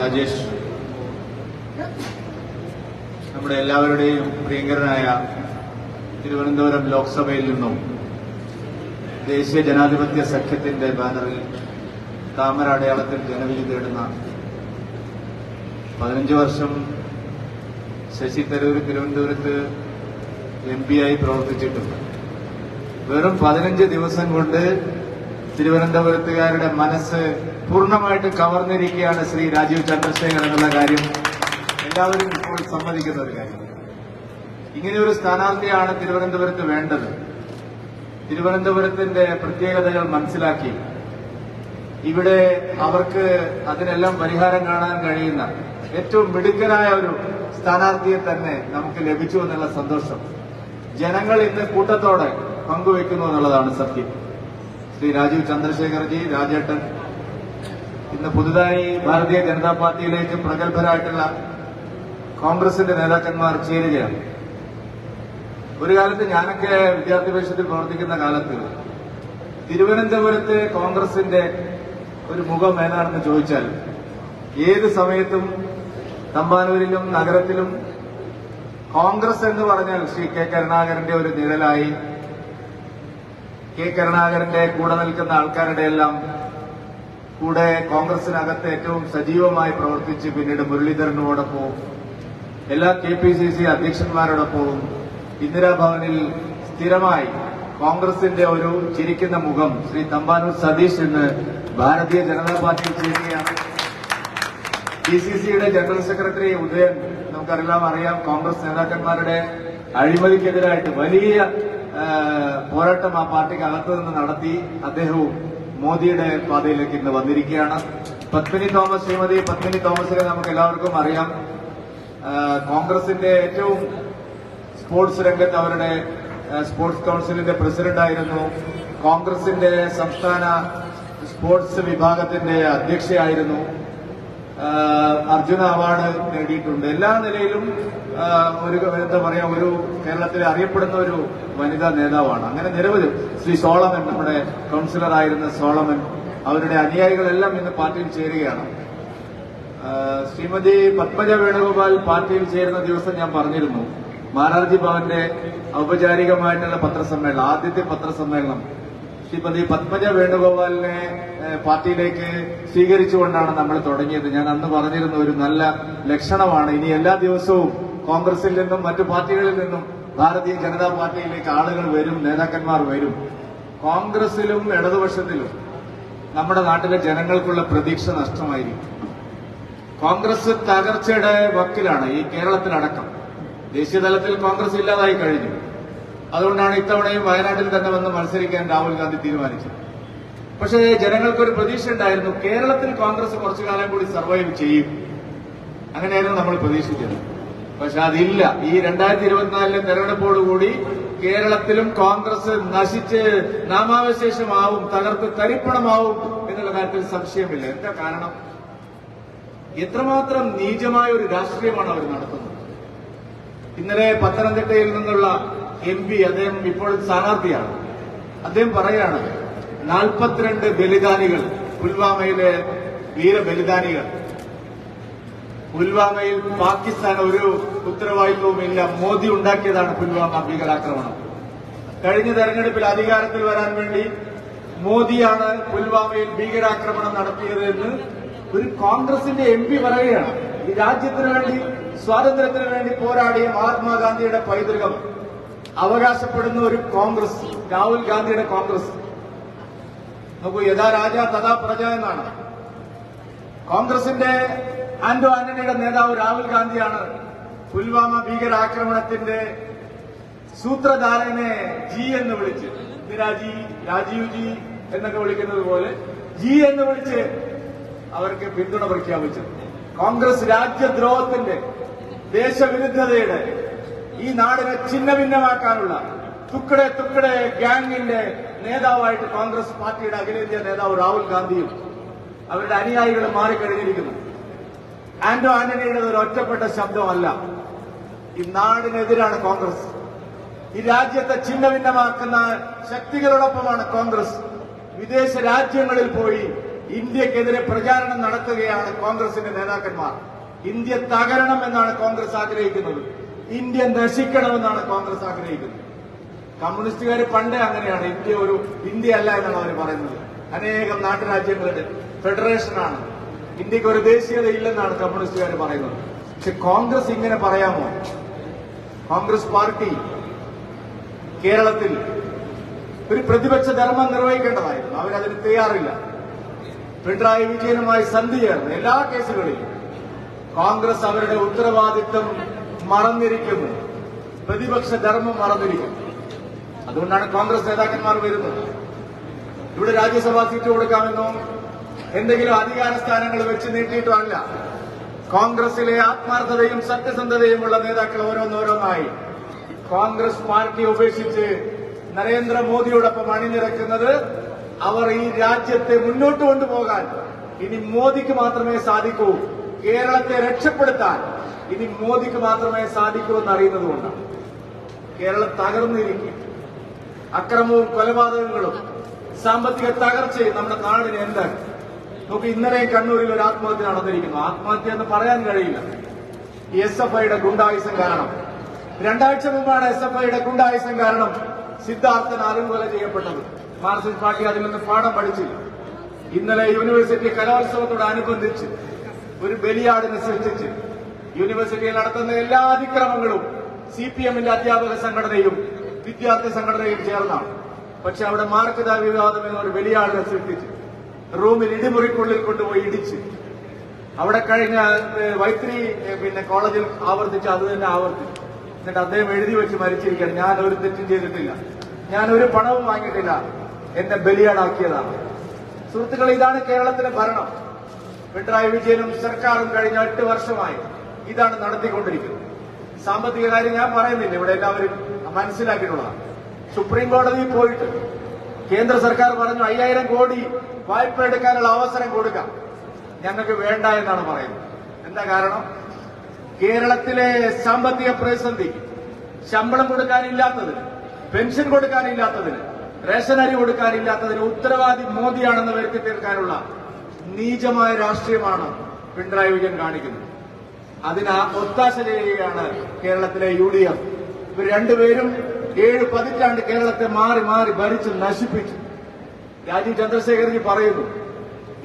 രാജേഷ്, നമ്മുടെ എല്ലാവരുടെയും പ്രിയങ്കരനായ തിരുവനന്തപുരം ലോക്സഭയിൽ നിന്നും ദേശീയ ജനാധിപത്യ സഖ്യത്തിന്റെ ബാനറിൽ താമര അടയാളത്തിൽ ജനവിധി തേടുന്ന 15 വർഷം ശശി തരൂർ തിരുവനന്തപുരത്ത് MP ആയി പ്രവർത്തിച്ചിട്ടുണ്ട്. വെറും 15 ദിവസം കൊണ്ട് തിരുവനന്തപുരത്തുകാരുടെ മനസ്സ് പൂർണ്ണമായിട്ട് കവർന്നിരിക്കുകയാണ് ശ്രീ രാജീവ് ചന്ദ്രശേഖർ എന്നുള്ള കാര്യം എല്ലാവരും ഇപ്പോൾ സമ്മതിക്കുന്ന ഒരു കാര്യം. ഇങ്ങനെയൊരു സ്ഥാനാർത്ഥിയാണ് തിരുവനന്തപുരത്ത് വേണ്ടത്. തിരുവനന്തപുരത്തിന്റെ പ്രത്യേകതകൾ മനസ്സിലാക്കി ഇവിടെ അവർക്ക് അതിനെല്ലാം പരിഹാരം കാണാൻ കഴിയുന്ന ഏറ്റവും മിടുക്കനായ ഒരു സ്ഥാനാർത്ഥിയെ തന്നെ നമുക്ക് ലഭിച്ചു എന്നുള്ള സന്തോഷം ജനങ്ങൾ ഇന്ന് കൂട്ടത്തോടെ പങ്കുവയ്ക്കുന്നു എന്നുള്ളതാണ് സത്യം. ശ്രീ രാജീവ് ചന്ദ്രശേഖർജി, രാജേട്ടൻ ഇന്ന് പുതുതായി ഭാരതീയ ജനതാ പാർട്ടിയിലേക്ക് പ്രഗത്ഭരായിട്ടുള്ള കോൺഗ്രസിന്റെ നേതാക്കന്മാർ ചേരുകയാണ്. ഒരു കാലത്ത് ഞാനൊക്കെ വിദ്യാർത്ഥി പരിഷത്തിൽ പ്രവർത്തിക്കുന്ന കാലത്ത് തിരുവനന്തപുരത്ത് കോൺഗ്രസിന്റെ ഒരു മുഖം ഏതാണെന്ന് ചോദിച്ചാൽ ഏത് സമയത്തും തമ്പാനൂരിലും നഗരത്തിലും കോൺഗ്രസ് എന്ന് പറഞ്ഞാൽ ശ്രീ കെ കരുണാകരന്റെ ഒരു നിഴലായി, കെ കരുണാകരന്റെ കൂടെ നിൽക്കുന്ന ആൾക്കാരുടെ എല്ലാം കൂടെ കോൺഗ്രസിനകത്ത് ഏറ്റവും സജീവമായി പ്രവർത്തിച്ച് പിന്നീട് മുരളീധരനോടൊപ്പവും എല്ലാ KPCC അധ്യക്ഷന്മാരോടൊപ്പവും ഇന്ദിരാഭവനിൽ സ്ഥിരമായി കോൺഗ്രസിന്റെ ഒരു ചിരിക്കുന്ന മുഖം ശ്രീ തമ്പാനൂർ സതീഷ് ഇന്ന് ഭാരതീയ ജനതാ പാർട്ടിയിൽ ചേരുകയാണ്. PCCയുടെ ജനറൽ സെക്രട്ടറി ഉദയൻ, നമുക്കെല്ലാം അറിയാം, കോൺഗ്രസ് നേതാക്കന്മാരുടെ അഴിമതിക്കെതിരായിട്ട് വലിയ പോരാട്ടം ആ പാർട്ടിക്ക് അകത്തു നിന്ന് നടത്തി അദ്ദേഹവും മോദിയുടെ പാതയിലേക്ക് ഇന്ന് വന്നിരിക്കുകയാണ്. ശ്രീമതി പത്മിനി തോമസിനെ നമുക്ക് എല്ലാവർക്കും അറിയാം. കോൺഗ്രസിന്റെ ഏറ്റവും സ്പോർട്സ് രംഗത്ത് അവരുടെ സ്പോർട്സ് കൌൺസിലിന്റെ പ്രസിഡന്റായിരുന്നു. കോൺഗ്രസിന്റെ സംസ്ഥാന സ്പോർട്സ് വിഭാഗത്തിന്റെ അധ്യക്ഷയായിരുന്നു. അർജുന അവാർഡ് നേടിയിട്ടുണ്ട്. എല്ലാ നിലയിലും ഒരു കേരളത്തിലെ അറിയപ്പെടുന്ന ഒരു വനിതാ നേതാവാണ്. അങ്ങനെ നിരവധി ശ്രീ സോളമൻ, നമ്മുടെ കൌൺസിലറായിരുന്ന സോളമൻ, അവരുടെ അനുയായികളെല്ലാം ഇന്ന് പാർട്ടിയിൽ ചേരുകയാണ്. ശ്രീമതി പത്മജ വേണുഗോപാൽ പാർട്ടിയിൽ ചേരുന്ന ദിവസം ഞാൻ പറഞ്ഞിരുന്നു, മാരാർജി ഭവന്റെ ഔപചാരികമായിട്ടുള്ള പത്രസമ്മേളനം, ആദ്യത്തെ പത്രസമ്മേളനം ശ്രീമതി പത്മജ വേണുഗോപാലിനെ പാർട്ടിയിലേക്ക് സ്വീകരിച്ചുകൊണ്ടാണ് നമ്മൾ തുടങ്ങിയത്. ഞാൻ അന്ന് പറഞ്ഞിരുന്നു, ഒരു നല്ല ലക്ഷണമാണ്. ഇനി എല്ലാ ദിവസവും കോൺഗ്രസിൽ നിന്നും മറ്റു പാർട്ടികളിൽ നിന്നും ഭാരതീയ ജനതാ പാർട്ടിയിലേക്ക് ആളുകൾ വരും, നേതാക്കന്മാർ വരും. കോൺഗ്രസിലും ഇടതുപക്ഷത്തിലും നമ്മുടെ നാട്ടിലെ ജനങ്ങൾക്കുള്ള പ്രതീക്ഷ നഷ്ടമായിരിക്കും. കോൺഗ്രസ് തകർച്ചയുടെ വക്കിലാണ്, ഈ കേരളത്തിലടക്കം. ദേശീയതലത്തിൽ കോൺഗ്രസ് ഇല്ലാതായി കഴിഞ്ഞു. അതുകൊണ്ടാണ് ഇത്തവണയും വയനാട്ടിൽ തന്നെ വന്ന് മത്സരിക്കാൻ രാഹുൽ ഗാന്ധി തീരുമാനിച്ചത്. പക്ഷേ ജനങ്ങൾക്കൊരു പ്രതീക്ഷ ഉണ്ടായിരുന്നു, കേരളത്തിൽ കോൺഗ്രസ് കുറച്ചു കാലം കൂടി സർവൈവ് ചെയ്യും. അങ്ങനെയായിരുന്നു നമ്മൾ പ്രതീക്ഷിച്ചത്. പക്ഷെ അതില്ല. ഈ 2024 തെരഞ്ഞെടുപ്പോടുകൂടി കേരളത്തിലും കോൺഗ്രസ് നശിച്ച് നാമാവശേഷമാവും, തകർത്ത് തരിപ്പണമാവും എന്നുള്ള കാര്യത്തിൽ സംശയമില്ല. എന്താ കാരണം? എത്രമാത്രം നീചമായ ഒരു രാഷ്ട്രീയമാണ് അവർ നടത്തുന്നത്. ഇന്നലെ പത്തനംതിട്ടയിൽ നിന്നുള്ള MP, അദ്ദേഹം ഇപ്പോൾ സ്ഥാനാർത്ഥിയാണ്, അദ്ദേഹം പറയാണ് 42 ബലിദാനികൾ, പുൽവാമയിലെ വീരബലിദാനികൾ. പുൽവാമയിൽ പാകിസ്ഥാൻ ഒരു ഉത്തരവാദിത്വവുമില്ല, മോദി ഉണ്ടാക്കിയതാണ് പുൽവാമ ഭീകരാക്രമണം. കഴിഞ്ഞ തെരഞ്ഞെടുപ്പിൽ അധികാരത്തിൽ വരാൻ വേണ്ടി മോദിയാണ് പുൽവാമയിൽ ഭീകരാക്രമണം നടത്തിയത് എന്ന് ഒരു കോൺഗ്രസിന്റെ MP പറയുകയാണ്. ഈ രാജ്യത്തിന് വേണ്ടി, സ്വാതന്ത്ര്യത്തിന് വേണ്ടി പോരാടിയ മഹാത്മാഗാന്ധിയുടെ പൈതൃകം അവകാശപ്പെടുന്ന ഒരു കോൺഗ്രസ്, രാഹുൽ ഗാന്ധിയുടെ കോൺഗ്രസ്. നോക്കൂ, യഥാ രാജ തഥാ പ്രജ എന്നാണ്. കോൺഗ്രസിന്റെ ആന്റണിയുടെ നേതാവ് രാഹുൽ ഗാന്ധിയാണ് പുൽവാമ ഭീകരാക്രമണത്തിന്റെ സൂത്രധാരനെ ജി എന്ന് വിളിച്ച്, ഇന്ദിരാജി, രാജീവ് ജി എന്നൊക്കെ വിളിക്കുന്നത് പോലെ ജി എന്ന് വിളിച്ച് അവർക്ക് പിന്തുണ പ്രഖ്യാപിച്ചത്. കോൺഗ്രസ് രാജ്യദ്രോഹത്തിന്റെ, ദേശവിരുദ്ധതയുടെ, ഈ നാടിനെ ഛിന്നഭിന്നമാക്കാനുള്ള തുക്കടെ ഗ്യാങ്ങിന്റെ നേതാവായിട്ട് കോൺഗ്രസ് പാർട്ടിയുടെ അഖിലേന്ത്യാ നേതാവ് രാഹുൽ ഗാന്ധിയും അവരുടെ അനുയായികളും മാറിക്കഴിഞ്ഞിരിക്കുന്നു. ആന്റണിയുടെ ഒരു ഒറ്റപ്പെട്ട ശബ്ദമല്ല, ഈ നാടിനെതിരാണ് കോൺഗ്രസ്. ഈ രാജ്യത്തെ ഛിന്നഭിന്നമാക്കുന്ന ശക്തികളോടൊപ്പമാണ് കോൺഗ്രസ്. വിദേശ രാജ്യങ്ങളിൽ പോയി ഇന്ത്യക്കെതിരെ പ്രചാരണം നടത്തുകയാണ് കോൺഗ്രസിന്റെ നേതാക്കന്മാർ. ഇന്ത്യ തകരണം എന്നാണ് കോൺഗ്രസ് ആഗ്രഹിക്കുന്നത്. ഇന്ത്യ നശിക്കണമെന്നാണ് കോൺഗ്രസ് ആഗ്രഹിക്കുന്നത്. കമ്മ്യൂണിസ്റ്റുകാർ പണ്ടേ അങ്ങനെയാണ്. ഇന്ത്യ ഒരു ഇന്ത്യ അല്ല എന്നാണ് അവർ പറയുന്നത്. അനേകം നാട്ടുരാജ്യങ്ങളുടെ ഫെഡറേഷനാണ്. ഇന്ത്യക്ക് ഒരു ദേശീയത ഇല്ലെന്നാണ് കമ്മ്യൂണിസ്റ്റുകാർ പറയുന്നത്. പക്ഷെ കോൺഗ്രസ് ഇങ്ങനെ പറയാമോ? കോൺഗ്രസ് പാർട്ടി കേരളത്തിൽ ഒരു പ്രതിപക്ഷ ധർമ്മം നിർവഹിക്കേണ്ടതായിരുന്നു. അവരതിന് തയ്യാറില്ല. പിണറായി വിജയനുമായി സന്ധി ചേർന്ന് എല്ലാ കേസുകളിലും കോൺഗ്രസ് അവരുടെ ഉത്തരവാദിത്വം മറന്നിരിക്കുന്നു. പ്രതിപക്ഷ ധർമ്മം മറന്നിരിക്കുന്നു. അതുകൊണ്ടാണ് കോൺഗ്രസ് നേതാക്കന്മാർ വരുന്നത്. ഇവിടെ രാജ്യസഭാ സീറ്റ് കൊടുക്കാമെന്നോ എന്തെങ്കിലും അധികാര സ്ഥാനങ്ങൾ വെച്ച് നീട്ടിയിട്ടോ അല്ല. കോൺഗ്രസിലെ ആത്മാർത്ഥതയും സത്യസന്ധതയുമുള്ള നേതാക്കൾ ഓരോന്നോരോന്നായി കോൺഗ്രസ് പാർട്ടി ഉപേക്ഷിച്ച് നരേന്ദ്രമോദിയോടൊപ്പം അണിനിരക്കുന്നത് അവർ ഈ രാജ്യത്തെ മുന്നോട്ട് കൊണ്ടുപോകാൻ ഇനി മോദിക്ക് മാത്രമേ സാധിക്കൂ. കേരളത്തെ രക്ഷപ്പെടുത്താൻ ഇനി മോദിക്ക് മാത്രമേ സാധിക്കൂ എന്നറിയുന്നതുകൊണ്ടാണ്. കേരളം തകർന്നിരിക്കും. അക്രമവും കൊലപാതകങ്ങളും സാമ്പത്തിക തകർച്ചയും നമ്മുടെ നാടിന് എന്താണ്? നമുക്ക് ഇന്നലെ കണ്ണൂരിൽ ഒരു ആത്മഹത്യ നടന്നിരിക്കുന്നു. ആത്മഹത്യ എന്ന് പറയാൻ കഴിയില്ല. SFIയുടെ ഗുണ്ടായുസം കാരണം. 2 ആഴ്ച മുമ്പാണ് SFIയുടെ ഗുണ്ടായുസം കാരണം സിദ്ധാർത്ഥൻ അരുംകൊല ചെയ്യപ്പെട്ടത്. മാർക്സിസ്റ്റ് പാർട്ടി അതിൽ നിന്ന് പാഠം പഠിച്ചില്ല. ഇന്നലെ യൂണിവേഴ്സിറ്റി കലോത്സവത്തോടനുബന്ധിച്ച് ഒരു ബലിയാടിനെ സൃഷ്ടിച്ച് യൂണിവേഴ്സിറ്റിയിൽ നടത്തുന്ന എല്ലാ അതിക്രമങ്ങളും CPMന്റെ അധ്യാപക സംഘടനയും വിദ്യാർത്ഥി സംഘടനയും ചേർന്നാണ്. പക്ഷെ അവിടെ മാർക്കത വിവാദം എന്നൊരു ബലിയാടിനെ സൃഷ്ടിച്ച് റൂമിൽ ഇടിമുറിക്കുള്ളിൽ കൊണ്ടുപോയി ഇടിച്ച് അവിടെ കഴിഞ്ഞ വൈത്തിരി കോളേജിൽ ആവർത്തിച്ച് അത് തന്നെ ആവർത്തിച്ചു. എന്നിട്ട് അദ്ദേഹം എഴുതി വെച്ച് മരിച്ചിരിക്കുകയാണ്. ഞാൻ ഒരു തെറ്റും ചെയ്തിട്ടില്ല, ഞാൻ ഒരു പണവും വാങ്ങിയിട്ടില്ല, എന്നെ ബലിയാടാക്കിയതാണ്. സുഹൃത്തുക്കളെ, ഇതാണ് കേരളത്തിലെ ഭരണം. പിണറായി വിജയനും സർക്കാരും കഴിഞ്ഞ 8 വർഷമായി ഇതാണ് നടത്തിക്കൊണ്ടിരിക്കുന്നത്. സാമ്പത്തിക കാര്യം ഞാൻ പറയുന്നില്ല, ഇവിടെ എല്ലാവരും മനസ്സിലാക്കിയിട്ടുള്ളതാണ്. സുപ്രീം കോടതിയിൽ പോയിട്ട് കേന്ദ്ര സർക്കാർ പറഞ്ഞു 5000 കോടി വായ്പ എടുക്കാനുള്ള അവസരം കൊടുക്കാം. ഞങ്ങൾക്ക് വേണ്ട എന്നാണ് പറയുന്നത്. എന്താ കാരണം? കേരളത്തിലെ സാമ്പത്തിക പ്രതിസന്ധി, ശമ്പളം കൊടുക്കാനില്ലാത്തതിന്, പെൻഷൻ കൊടുക്കാനില്ലാത്തതിന്, റേഷൻ അരി കൊടുക്കാനില്ലാത്തതിന് ഉത്തരവാദി മോദിയാണെന്ന് വരുത്തി തീർക്കാനുള്ള നീചമായ രാഷ്ട്രീയമാണ് പിണറായി വിജയൻ കാണിക്കുന്നത്. അതിന് ഒത്താശ ചെയ്യുകയാണ് കേരളത്തിലെ UDF. ഇവർ രണ്ടുപേരും 7 പതിറ്റാണ്ട് കേരളത്തെ മാറി മാറി ഭരിച്ച് നശിപ്പിച്ചു. രാജീവ് ചന്ദ്രശേഖർജി പറയുന്നു,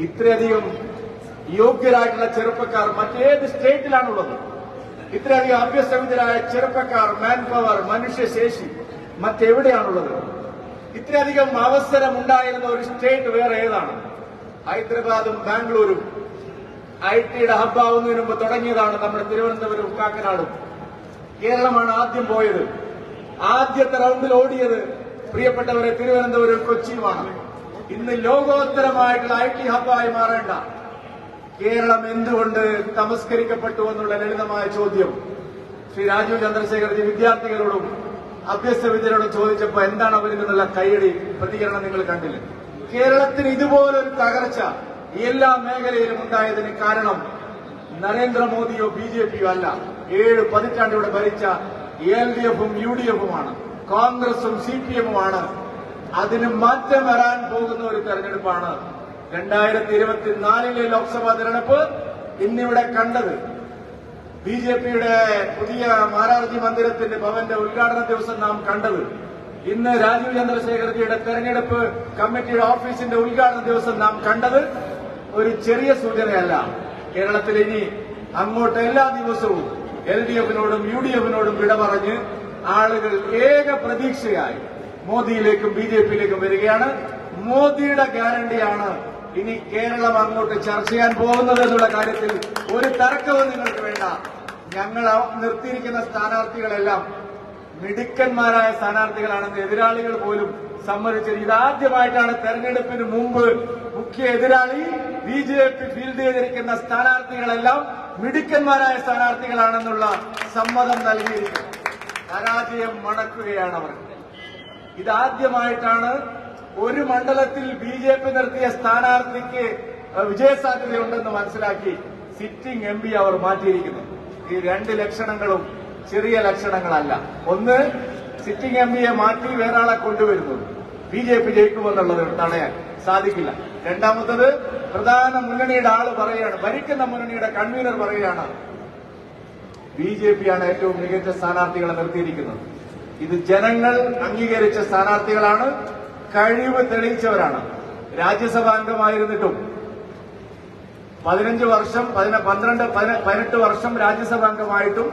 ഇത്രയധികം യോഗ്യരായിട്ടുള്ള ചെറുപ്പക്കാർ മറ്റേത് സ്റ്റേറ്റിലാണുള്ളത്? ഇത്രയധികം അഭ്യസ്തവിദ്യരായ ചെറുപ്പക്കാർ, മാൻ പവർ, മനുഷ്യശേഷി മറ്റെവിടെയാണുള്ളത്? ഇത്രയധികം അവസരം ഉണ്ടായിരുന്ന ഒരു സ്റ്റേറ്റ് വേറെ ഏതാണ്? ഹൈദരാബാദും ബാംഗ്ലൂരും IT-യുടെ ഹബ്ബാവുന്നതിന് മുമ്പ് തുടങ്ങിയതാണ് നമ്മുടെ തിരുവനന്തപുരം, കാക്കനാടും. കേരളമാണ് ആദ്യം പോയത്. ആദ്യത്തെ റൗണ്ടിൽ ഓടിയത് പ്രിയപ്പെട്ടവരെ തിരുവനന്തപുരം, കൊച്ചിയുമാണ്. ഇന്ന് ലോകോത്തരമായിട്ടുള്ള IT ഹബ്ബായി മാറേണ്ട കേരളം എന്തുകൊണ്ട് തമസ്കരിക്കപ്പെട്ടു എന്നുള്ള ലളിതമായ ചോദ്യം ശ്രീ രാജീവ് ചന്ദ്രശേഖർജി വിദ്യാർത്ഥികളോടും അഭ്യസ്തവിദ്യരോടും ചോദിച്ചപ്പോൾ എന്താണ് അവരിൽ നിന്നുള്ള കൈയടി പ്രതികരണം നിങ്ങൾ കണ്ടില്ല? കേരളത്തിന് ഇതുപോലൊരു തകർച്ച എല്ലാ മേഖലയിലും ഉണ്ടായതിന് കാരണം നരേന്ദ്രമോദിയോ BJPയോ അല്ല, 7 പതിറ്റാണ്ടിവിടെ ഭരിച്ച LDFും UDFുമാണ്, കോൺഗ്രസും CPMുമാണ്. അതിന് മാറ്റം വരാൻ പോകുന്ന ഒരു തെരഞ്ഞെടുപ്പാണ് 2024 ലോക്സഭാ തെരഞ്ഞെടുപ്പ്. ഇന്നിവിടെ കണ്ടത് BJPയുടെ പുതിയ മാരാർജി മന്ദിരത്തിന്റെ ഭവന്റെ ഉദ്ഘാടന ദിവസം നാം കണ്ടത്, ഇന്ന് രാജീവ് ചന്ദ്രശേഖർജിയുടെ തെരഞ്ഞെടുപ്പ് കമ്മിറ്റിയുടെ ഓഫീസിന്റെ ഉദ്ഘാടന ദിവസം നാം കണ്ടത് ഒരു ചെറിയ സൂചനയല്ല. കേരളത്തിൽ ഇനി അങ്ങോട്ട് എല്ലാ ദിവസവും LDFിനോടും UDFിനോടും വിട പറഞ്ഞ് ആളുകൾ ഏക പ്രതീക്ഷയായി മോദിയിലേക്കും BJPയിലേക്കും വരികയാണ്. മോദിയുടെ ഗ്യാരണ്ടിയാണ് ഇനി കേരളം അങ്ങോട്ട് ചർച്ച ചെയ്യാൻ പോകുന്നത് എന്നുള്ള കാര്യത്തിൽ ഒരു തർക്കവും നിങ്ങൾക്ക് വേണ്ട. ഞങ്ങൾ നിർത്തിയിരിക്കുന്ന സ്ഥാനാർത്ഥികളെല്ലാം മിടുക്കന്മാരായ സ്ഥാനാർത്ഥികളാണെന്ന് എതിരാളികൾ പോലും സമ്മതിച്ചത്. ഇതാദ്യമായിട്ടാണ് തെരഞ്ഞെടുപ്പിന് മുമ്പ് മുഖ്യ എതിരാളി BJP ഫീൽഡ് ചെയ്തിരിക്കുന്ന സ്ഥാനാർത്ഥികളെല്ലാം മിടുക്കന്മാരായ സ്ഥാനാർത്ഥികളാണെന്നുള്ള സമ്മതം നൽകിയിരിക്കുന്നത്. പരാജയം മണക്കുകയാണ് അവർ. ഇതാദ്യമായിട്ടാണ് ഒരു മണ്ഡലത്തിൽ BJP നിർത്തിയ സ്ഥാനാർത്ഥിക്ക് വിജയസാധ്യതയുണ്ടെന്ന് മനസ്സിലാക്കി സിറ്റിംഗ് MP അവർ മാറ്റിയിരിക്കുന്നു. ഈ 2 ലക്ഷണങ്ങളും ചെറിയ ലക്ഷണങ്ങളല്ല. ഒന്ന്, സിറ്റിംഗ് MPയെ മാറ്റി വേറെ ആളെ കൊണ്ടുവരുന്നു. BJP ജയിക്കുമെന്നുള്ളത് തടയാൻ സാധിക്കില്ല. രണ്ടാമത്തത്, പ്രധാന മുന്നണിയുടെ ആള് പറയുകയാണ്, ഭരിക്കുന്ന മുന്നണിയുടെ കൺവീനർ പറയുകയാണ്, BJP ആണ് ഏറ്റവും മികച്ച സ്ഥാനാർത്ഥികളെ നിർത്തിയിരിക്കുന്നത്. ഇത് ജനങ്ങൾ അംഗീകരിച്ച സ്ഥാനാർത്ഥികളാണ്, കഴിവ് തെളിയിച്ചവരാണ്. രാജ്യസഭാംഗമായിരുന്നിട്ടും 15 വർഷം 18 വർഷം രാജ്യസഭാംഗമായിട്ടും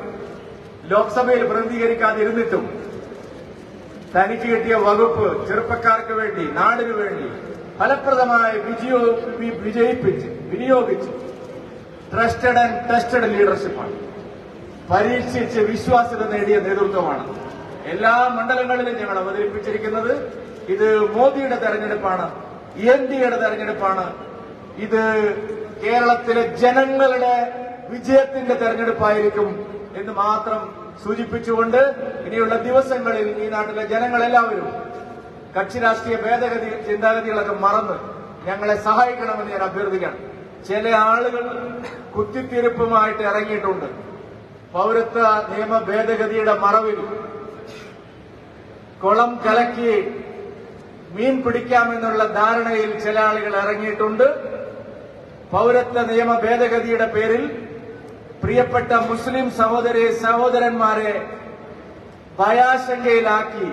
ലോക്സഭയിൽ പ്രതിനിധീകരിക്കാതിരുന്നിട്ടും തനിക്ക് കിട്ടിയ വകുപ്പ് ചെറുപ്പക്കാർക്ക് വേണ്ടി, നാടിനു വേണ്ടി ഫലപ്രദമായി വിനിയോഗിച്ച് ട്രസ്റ്റഡ് ആൻഡ് ടെസ്റ്റഡ് ലീഡർഷിപ്പാണ്. പരീക്ഷിച്ച് വിശ്വാസ്യത നേടിയ നേതൃത്വമാണ് എല്ലാ മണ്ഡലങ്ങളിലും ഞങ്ങൾ അവതരിപ്പിച്ചിരിക്കുന്നത്. ഇത് മോദിയുടെ തെരഞ്ഞെടുപ്പാണ്, NDAയുടെ തെരഞ്ഞെടുപ്പാണ്. ഇത് കേരളത്തിലെ ജനങ്ങളുടെ വിജയത്തിന്റെ തെരഞ്ഞെടുപ്പായിരിക്കും എന്ന് മാത്രം സൂചിപ്പിച്ചുകൊണ്ട് ഇനിയുള്ള ദിവസങ്ങളിൽ ഈ നാട്ടിലെ ജനങ്ങളെല്ലാവരും കക്ഷി രാഷ്ട്രീയ ഭേദഗതി ചിന്താഗതികളൊക്കെ മറന്ന് ഞങ്ങളെ സഹായിക്കണമെന്ന് ഞാൻ അഭ്യർത്ഥിക്കണം. ചില ആളുകൾ കുത്തിത്തിരിപ്പുമായിട്ട് ഇറങ്ങിയിട്ടുണ്ട്. പൌരത്വ നിയമ ഭേദഗതിയുടെ മറവിൽ കുളം കലക്കി മീൻ പിടിക്കാമെന്നുള്ള ധാരണയിൽ ചില ആളുകൾ ഇറങ്ങിയിട്ടുണ്ട്. പൌരത്വ നിയമ ഭേദഗതിയുടെ പേരിൽ പ്രിയപ്പെട്ട മുസ്ലിം സഹോദരന്മാരെ ഭയാശങ്കയിലാക്കി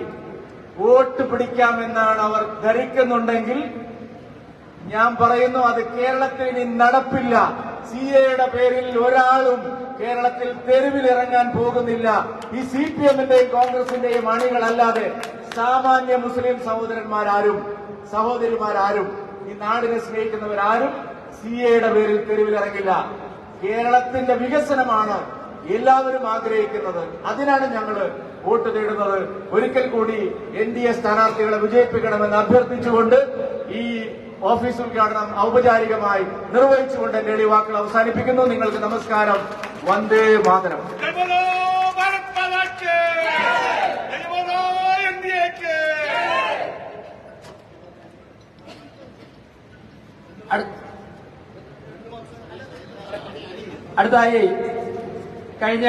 വോട്ട് പിടിക്കാമെന്നാണ് അവർ ധരിക്കുന്നുണ്ടെങ്കിൽ ഞാൻ പറയുന്നു, അത് കേരളത്തിൽ ഇനി നടപ്പില്ല. CAയുടെ പേരിൽ ഒരാളും കേരളത്തിൽ തെരുവിലിറങ്ങാൻ പോകുന്നില്ല. ഈ CPMന്റെയും കോൺഗ്രസിന്റെയും അണികളല്ലാതെ സാമാന്യ മുസ്ലിം സഹോദരിമാരാരും ഈ നാടിനെ സ്നേഹിക്കുന്നവരാരും CAയുടെ പേരിൽ തെരുവിലിറങ്ങില്ല. കേരളത്തിന്റെ വികസനമാണ് എല്ലാവരും ആഗ്രഹിക്കുന്നത്. അതിനാണ് ഞങ്ങൾ വോട്ട് തേടുന്നത്. ഒരിക്കൽ കൂടി NDA സ്ഥാനാർത്ഥികളെ വിജയിപ്പിക്കണമെന്ന് അഭ്യർത്ഥിച്ചുകൊണ്ട് ഈ ഓഫീസ് ഉദ്ഘാടനം ഔപചാരികമായി നിർവഹിച്ചുകൊണ്ട് എന്റെ എളിയ വാക്കുകൾ അവസാനിപ്പിക്കുന്നു. നിങ്ങൾക്ക് നമസ്കാരം. വന്ദേ മാതരം. അടുത്തായി കഴിഞ്ഞ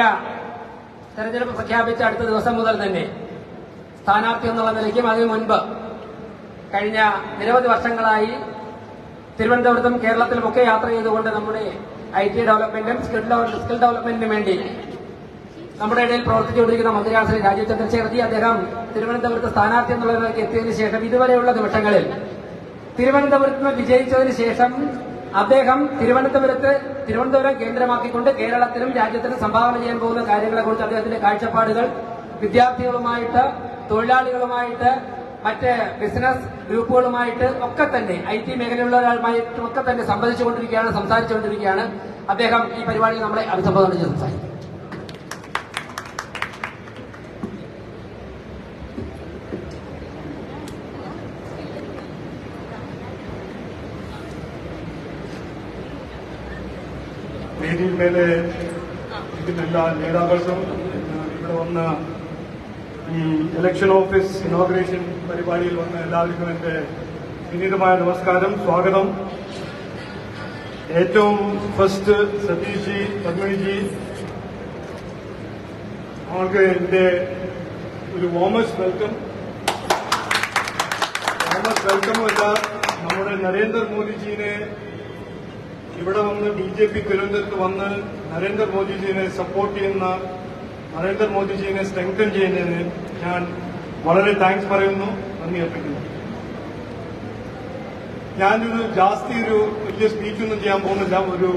തെരഞ്ഞെടുപ്പ് പ്രഖ്യാപിച്ച അടുത്ത ദിവസം മുതൽ തന്നെ സ്ഥാനാർത്ഥി എന്നുള്ള നിലയ്ക്കും അതിനു മുൻപ് കഴിഞ്ഞ നിരവധി വർഷങ്ങളായി തിരുവനന്തപുരത്തും കേരളത്തിലുമൊക്കെ യാത്ര ചെയ്തുകൊണ്ട് നമ്മുടെ IT ഡെവലപ്മെന്റും സ്കിൽ ഡെവലപ്മെന്റിനും വേണ്ടി നമ്മുടെ ഇടയിൽ പ്രവർത്തിച്ചുകൊണ്ടിരിക്കുന്ന മന്ത്രിയാണ് ശ്രീ രാജീവ് ചന്ദ്രശേഖർജി. അദ്ദേഹം തിരുവനന്തപുരത്ത് സ്ഥാനാർത്ഥി എന്നുള്ള നിലയ്ക്ക് എത്തിയതിനു ശേഷം ഇതുവരെയുള്ള നിമിഷങ്ങളിൽ തിരുവനന്തപുരത്ത് നിന്ന് വിജയിച്ചതിന് ശേഷം അദ്ദേഹം തിരുവനന്തപുരം കേന്ദ്രമാക്കിക്കൊണ്ട് കേരളത്തിലും രാജ്യത്തിനും സംഭാവന ചെയ്യാൻ പോകുന്ന കാര്യങ്ങളെക്കുറിച്ച് അദ്ദേഹത്തിന്റെ കാഴ്ചപ്പാടുകൾ വിദ്യാർത്ഥികളുമായിട്ട്, തൊഴിലാളികളുമായിട്ട്, മറ്റ് ബിസിനസ് ഗ്രൂപ്പുകളുമായിട്ട് ഒക്കെ തന്നെ IT മേഖലയിലുള്ളവരുമായിട്ടും ഒക്കെ തന്നെ സംസാരിച്ചുകൊണ്ടിരിക്കുകയാണ്. അദ്ദേഹം ഈ പരിപാടിയിൽ നമ്മളെ അഭിസംബോധന ചെയ്ത് സംസാരിക്കും. വേദിയിൽ മേലെ ഇരിക്കുന്ന എല്ലാ നേതാക്കൾക്കും ഇവിടെ വന്ന ഈ ഇലക്ഷൻ ഓഫീസ് ഇനോഗ്രേഷൻ പരിപാടിയിൽ വന്ന എല്ലാവർക്കും എന്റെ വിനീതമായ നമസ്കാരം, സ്വാഗതം. ഏറ്റവും ഫസ്റ്റ് സതീഷ് ജി, പത്മിനിജി, അവർക്ക് എന്റെ ഒരു വാമസ്റ്റ് വെൽക്കം അല്ല, നമ്മുടെ നരേന്ദ്രമോദിജിനെ ഇവിടെ വന്ന് BJP തിരുവനന്തപുരത്ത് വന്ന് നരേന്ദ്രമോദിജിനെ സപ്പോർട്ട് ചെയ്യുന്ന, നരേന്ദ്രമോദിജിനെ സ്ട്രെങ്തൻ ചെയ്യുന്നതിന് ഞാൻ വളരെ താങ്ക്സ് പറയുന്നു, നന്ദി അർപ്പിക്കുന്നു. ഞാനൊരു വലിയ സ്പീച്ചൊന്നും ചെയ്യാൻ പോകുന്നില്ല. ഒരു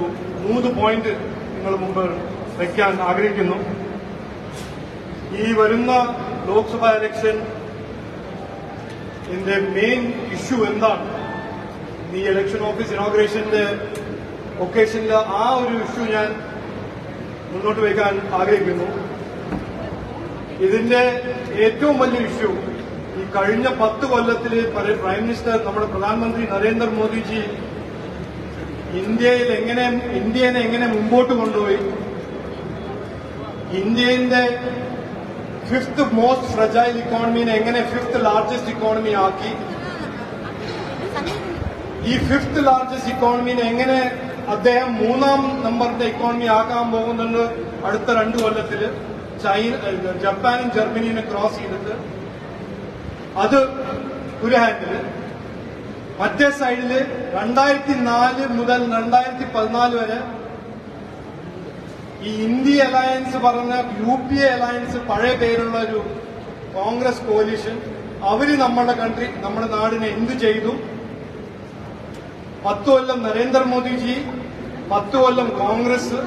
3 പോയിന്റ് നിങ്ങൾ മുമ്പ് വയ്ക്കാൻ ആഗ്രഹിക്കുന്നു. ഈ വരുന്ന ലോക്സഭാ ഇലക്ഷൻ ഇതിന്റെ മെയിൻ ഇഷ്യൂ എന്താണ്? ഈ ഇലക്ഷൻ ഓഫീസ് ഇനോഗ്രേഷന്റെ ഒക്കേഷനിൽ ആ ഒരു ഇഷ്യൂ ഞാൻ മുന്നോട്ട് വയ്ക്കാൻ ആഗ്രഹിക്കുന്നു. ഇതിന്റെ ഏറ്റവും വലിയ ഇഷ്യൂ ഈ കഴിഞ്ഞ 10 കൊല്ലത്തിൽ പ്രൈം മിനിസ്റ്റർ, നമ്മുടെ പ്രധാനമന്ത്രി നരേന്ദ്രമോദിജി ഇന്ത്യനെ എങ്ങനെ മുമ്പോട്ട് കൊണ്ടുപോയി, ഇന്ത്യന്റെ 5th മോസ്റ്റ് ഫ്രജൈൽ ഇക്കോണമിനെ എങ്ങനെ 5th ലാർജസ്റ്റ് ഇക്കോണമി ആക്കി, ഈ 5th ലാർജസ്റ്റ് ഇക്കോണമിനെ എങ്ങനെ അദ്ദേഹം 3ാം നമ്പറിന്റെ ഇക്കോണമി ആക്കാൻ പോകുന്നുണ്ട് അടുത്ത 2 കൊല്ലത്തിൽ. ജപ്പാനും ജർമ്മനിയും ക്രോസ് ചെയ്തിട്ട് അത് ഒരു ഹാൻഡില്. മറ്റേ സൈഡില് 2004 മുതൽ 2014 വരെ ഈ ഇന്ത്യ അലയൻസ് പറഞ്ഞ UPA അലയൻസ് പഴയ പേരുള്ള ഒരു കോൺഗ്രസ് കോalition അവര് നമ്മുടെ നാടിനെ എന്ത് ചെയ്തു? 10 കൊല്ലം നരേന്ദ്രമോദിജി, 10 കൊല്ലം കോൺഗ്രസ്,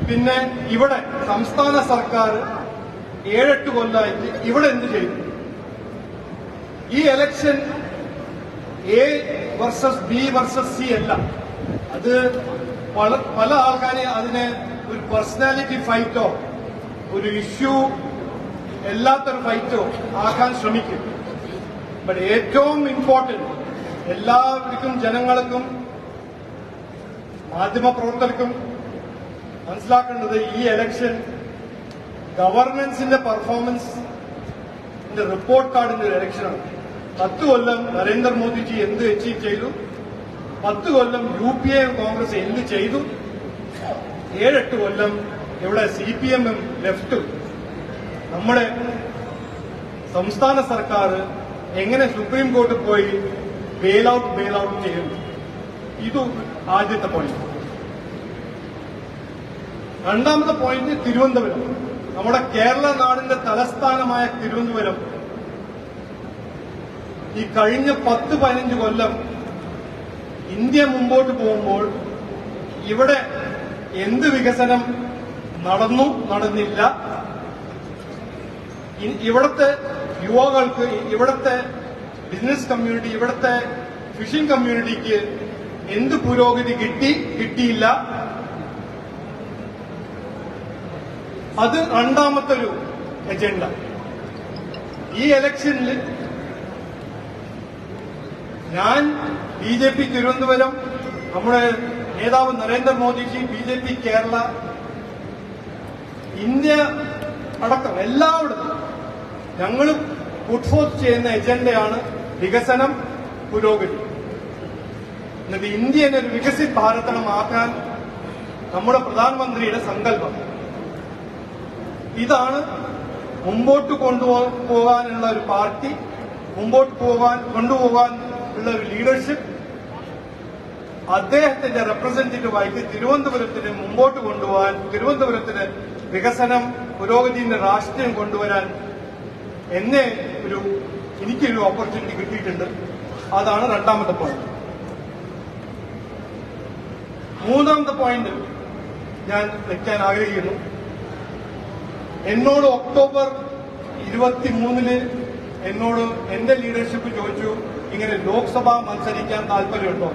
പിന്നെ ഇവിടെ സംസ്ഥാന സർക്കാർ 7-8 കൊല്ലമായിട്ട് ഇവിടെ എന്ത് ചെയ്തു? ഈ election A versus B versus C അല്ല. അത് പല ആൾക്കാരെ അതിനെ ഒരു പേഴ്സണാലിറ്റി ഫൈറ്റോ ഒരു ഇഷ്യൂ എല്ലാത്തൊരു ഫൈറ്റോ ആക്കാൻ ശ്രമിക്കും. ബട്ട് ഏറ്റവും ഇമ്പോർട്ടന്റ് എല്ലാവർക്കും, ജനങ്ങൾക്കും, മാധ്യമപ്രവർത്തകർക്കും മനസ്സിലാക്കേണ്ടത് ഈ ഇലക്ഷൻ ഗവർണൻസിന്റെ പെർഫോമൻസിന്റെ റിപ്പോർട്ട് കാർഡിന്റെ ഒരു ഇലക്ഷനാണ്. 10 കൊല്ലം നരേന്ദ്രമോദിജി എന്ത് അച്ചീവ് ചെയ്തു, 10 കൊല്ലം UPA കോൺഗ്രസ് എന്ത് ചെയ്തു, 7-8 കൊല്ലം ഇവിടെ CPM ലെഫ്റ്റും നമ്മുടെ സംസ്ഥാന സർക്കാർ എങ്ങനെ സുപ്രീം കോർട്ടിൽ പോയി ബെയിൽ ഔട്ട് ചെയ്യുന്നു. ഇത് ആദ്യത്തെ പോയിന്റ്. രണ്ടാമത്തെ പോയിന്റ് തിരുവനന്തപുരം. നമ്മുടെ കേരള നാടിന്റെ തലസ്ഥാനമായ തിരുവനന്തപുരം ഈ കഴിഞ്ഞ 10-15 കൊല്ലം ഇന്ത്യ മുമ്പോട്ട് പോകുമ്പോൾ ഇവിടെ എന്ത് വികസനം നടന്നു, നടന്നില്ല, ഇവിടുത്തെ യുവാക്കൾക്ക്, ഇവിടുത്തെ ബിസിനസ് കമ്മ്യൂണിറ്റി, ഇവിടുത്തെ ഫിഷിംഗ് കമ്മ്യൂണിറ്റിക്ക് എന്ത് പുരോഗതി കിട്ടിയില്ല, അത് രണ്ടാമത്തെ ഒരു എജൻഡ. ഈ ഇലക്ഷനിൽ ഞാൻ BJP തിരുവനന്തപുരം, നമ്മുടെ നേതാവ് നരേന്ദ്രമോദിജി, BJP കേരള, ഇന്ത്യ അടക്കം എല്ലായിടത്തും ഞങ്ങൾ പുട്ട്ഫോർത്ത് ചെയ്യുന്ന എജൻഡയാണ് വികസനം, പുരോഗതി. എന്നിട്ട് ഇന്ത്യനെ ഒരു വികസിത് ഭാരതമാക്കാൻ നമ്മുടെ പ്രധാനമന്ത്രിയുടെ സങ്കല്പം. ഇതാണ് മുമ്പോട്ട് കൊണ്ടുപോകാനുള്ള ഒരു പാർട്ടി, മുമ്പോട്ട് കൊണ്ടുപോകാൻ ഉള്ള ഒരു ലീഡർഷിപ്പ്. അദ്ദേഹത്തിന്റെ റെപ്രസെന്റേറ്റീവായിട്ട് തിരുവനന്തപുരത്തിന് മുമ്പോട്ട് കൊണ്ടുപോകാൻ, തിരുവനന്തപുരത്തിന് വികസനം, പുരോഗതിയുടെ രാഷ്ട്രീയം കൊണ്ടുവരാൻ എനിക്കൊരു ഓപ്പർച്യൂണിറ്റി കിട്ടിയിട്ടുണ്ട്. അതാണ് രണ്ടാമത്തെ പോയിന്റ്. മൂന്നാമത്തെ പോയിന്റ് ഞാൻ വെക്കാൻ ആഗ്രഹിക്കുന്നു. എന്നോട് ഒക്ടോബർ 23 എന്നോട് എന്റെ ലീഡർഷിപ്പ് ചോദിച്ചു, ഇങ്ങനെ ലോക്സഭ മത്സരിക്കാൻ താല്പര്യമുണ്ടോ?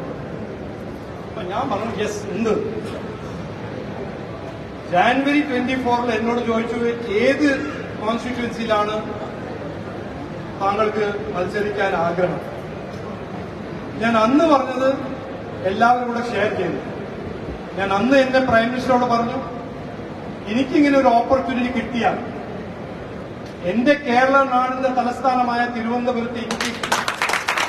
അപ്പൊ ഞാൻ പറഞ്ഞു യെസ് ഉണ്ട്. ജാനുവരി 24 എന്നോട് ചോദിച്ചു ഏത് കോൺസ്റ്റിറ്റ്യുവൻസിയിലാണ് താങ്കൾക്ക് മത്സരിക്കാൻ ആഗ്രഹം. ഞാൻ അന്ന് പറഞ്ഞത് എല്ലാവരും കൂടെ ഷെയർ ചെയ്തു. ഞാൻ അന്ന് എന്റെ പ്രൈം മിനിസ്റ്ററോട് പറഞ്ഞു, എനിക്കിങ്ങനെ ഒരു ഓപ്പർച്യൂണിറ്റി കിട്ടിയാൽ എന്റെ കേരള നാടിന്റെ തലസ്ഥാനമായ തിരുവനന്തപുരത്ത് എനിക്ക്